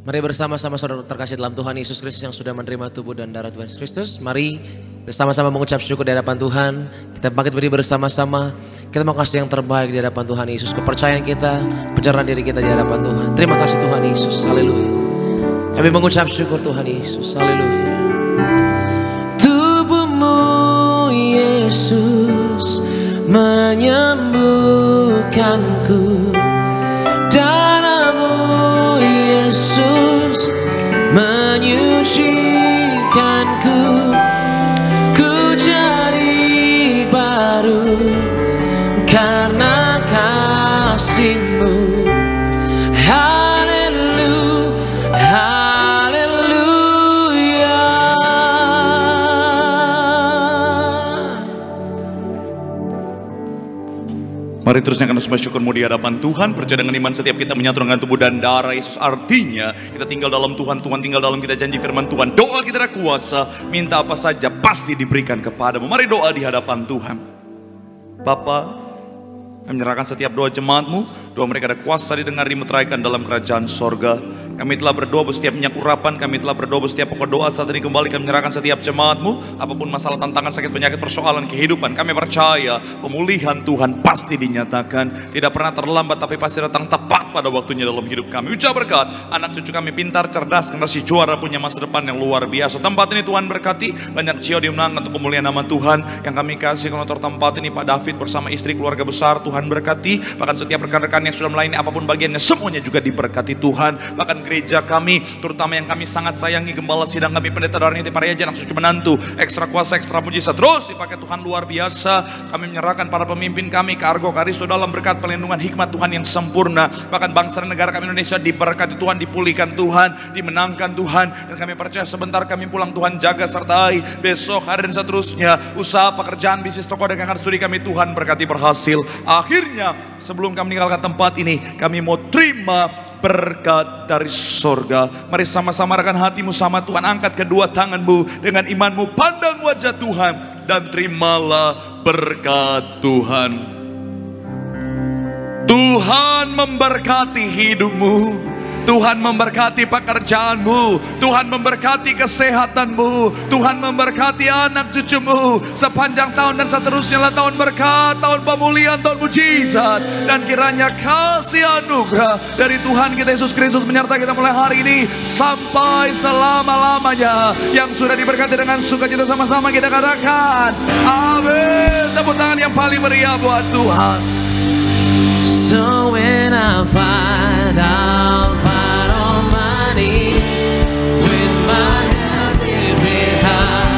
Mari bersama-sama saudara terkasih dalam Tuhan Yesus Kristus yang sudah menerima tubuh dan darah Tuhan Yesus Kristus. Mari bersama-sama mengucap syukur di hadapan Tuhan. Kita bangkit berdiri bersama-sama. Kita mau kasih yang terbaik di hadapan Tuhan Yesus. Kepercayaan kita, pencerahan diri kita di hadapan Tuhan. Terima kasih Tuhan Yesus. Haleluya. Kami mengucap syukur Tuhan Yesus. Haleluya. Tubuhmu Yesus menyembuhkanku, darahmu Yesus menyucikanku, ku jadi baru karena kasih-Mu. Mari terus nyatakan semua syukur-Mu di hadapan Tuhan. Percaya dengan iman setiap kita menyatu dengan tubuh dan darah Yesus. Artinya kita tinggal dalam Tuhan, Tuhan tinggal dalam kita, janji firman Tuhan. Doa kita ada kuasa, minta apa saja pasti diberikan kepadamu. Mari doa di hadapan Tuhan. Bapa, kami menyerahkan setiap doa jemaat-Mu. Doa mereka ada kuasa didengar, dimeteraikan dalam kerajaan sorga. Kami telah berdoa setiap minyak urapan, kami telah berdoa setiap pokok doa. Saat ini kembali kami menyerahkan setiap jemaat-Mu. Apapun masalah, tantangan, sakit, penyakit, persoalan kehidupan, kami percaya pemulihan Tuhan pasti dinyatakan. Tidak pernah terlambat, tapi pasti datang tepat pada waktunya dalam hidup kami. Ucap berkat, anak cucu kami pintar, cerdas, generasi juara, punya masa depan yang luar biasa. Tempat ini Tuhan berkati, banyak jiwa dimenangkan untuk pemulihan nama Tuhan. Yang kami kasih kontor tempat ini Pak David bersama istri, keluarga besar, Tuhan berkati. Bahkan setiap rekan-rekan yang sudah melayani apapun bagiannya, semuanya juga diberkati Tuhan. Bahkan gereja kami, terutama yang kami sangat sayangi, gembala sidang kami, pendeta Darniti Pariaja, anak cucu menantu, ekstra kuasa, ekstra mujizat, terus dipakai Tuhan luar biasa. Kami menyerahkan para pemimpin kami, Kargo, Karisto, dalam berkat pelindungan hikmat Tuhan yang sempurna. Bahkan bangsa dan negara kami Indonesia diberkati Tuhan, dipulihkan Tuhan, dimenangkan Tuhan. Dan kami percaya sebentar kami pulang, Tuhan jaga sertai besok, hari dan seterusnya. Usaha, pekerjaan, bisnis, toko, dagangan, studi kami Tuhan berkati berhasil. Akhirnya sebelum kami meninggalkan tempat ini, kami mau terima berkat dari sorga. Mari sama-sama rekan hatimu sama Tuhan, angkat kedua tanganmu dengan imanmu, pandang wajah Tuhan dan terimalah berkat Tuhan. Tuhan memberkati hidupmu, Tuhan memberkati pekerjaanmu, Tuhan memberkati kesehatanmu, Tuhan memberkati anak cucumu. Sepanjang tahun dan seterusnya lah tahun berkat, tahun pemulihan, tahun mujizat. Dan kiranya kasih anugerah dari Tuhan kita Yesus Kristus menyertai kita mulai hari ini sampai selama-lamanya. Yang sudah diberkati dengan sukacita sama-sama kita katakan amin. Tepuk tangan yang paling meriah buat Tuhan. So when I find I'll find on my knees with my head lifted high.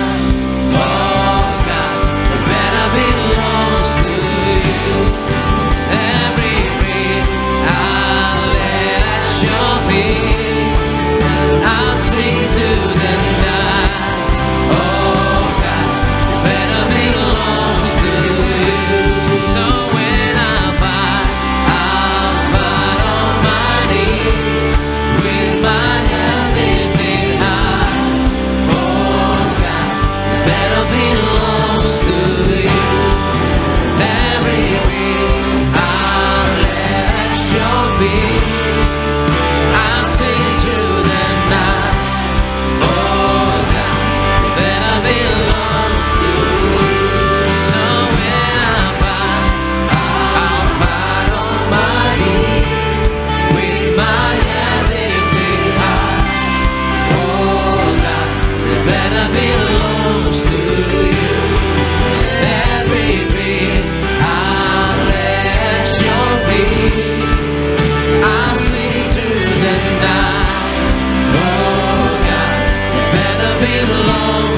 Oh God, the better belongs to you. Everything I lay at your feet, I'll sing to the night. Oh God, the better belongs to you. So when I find belong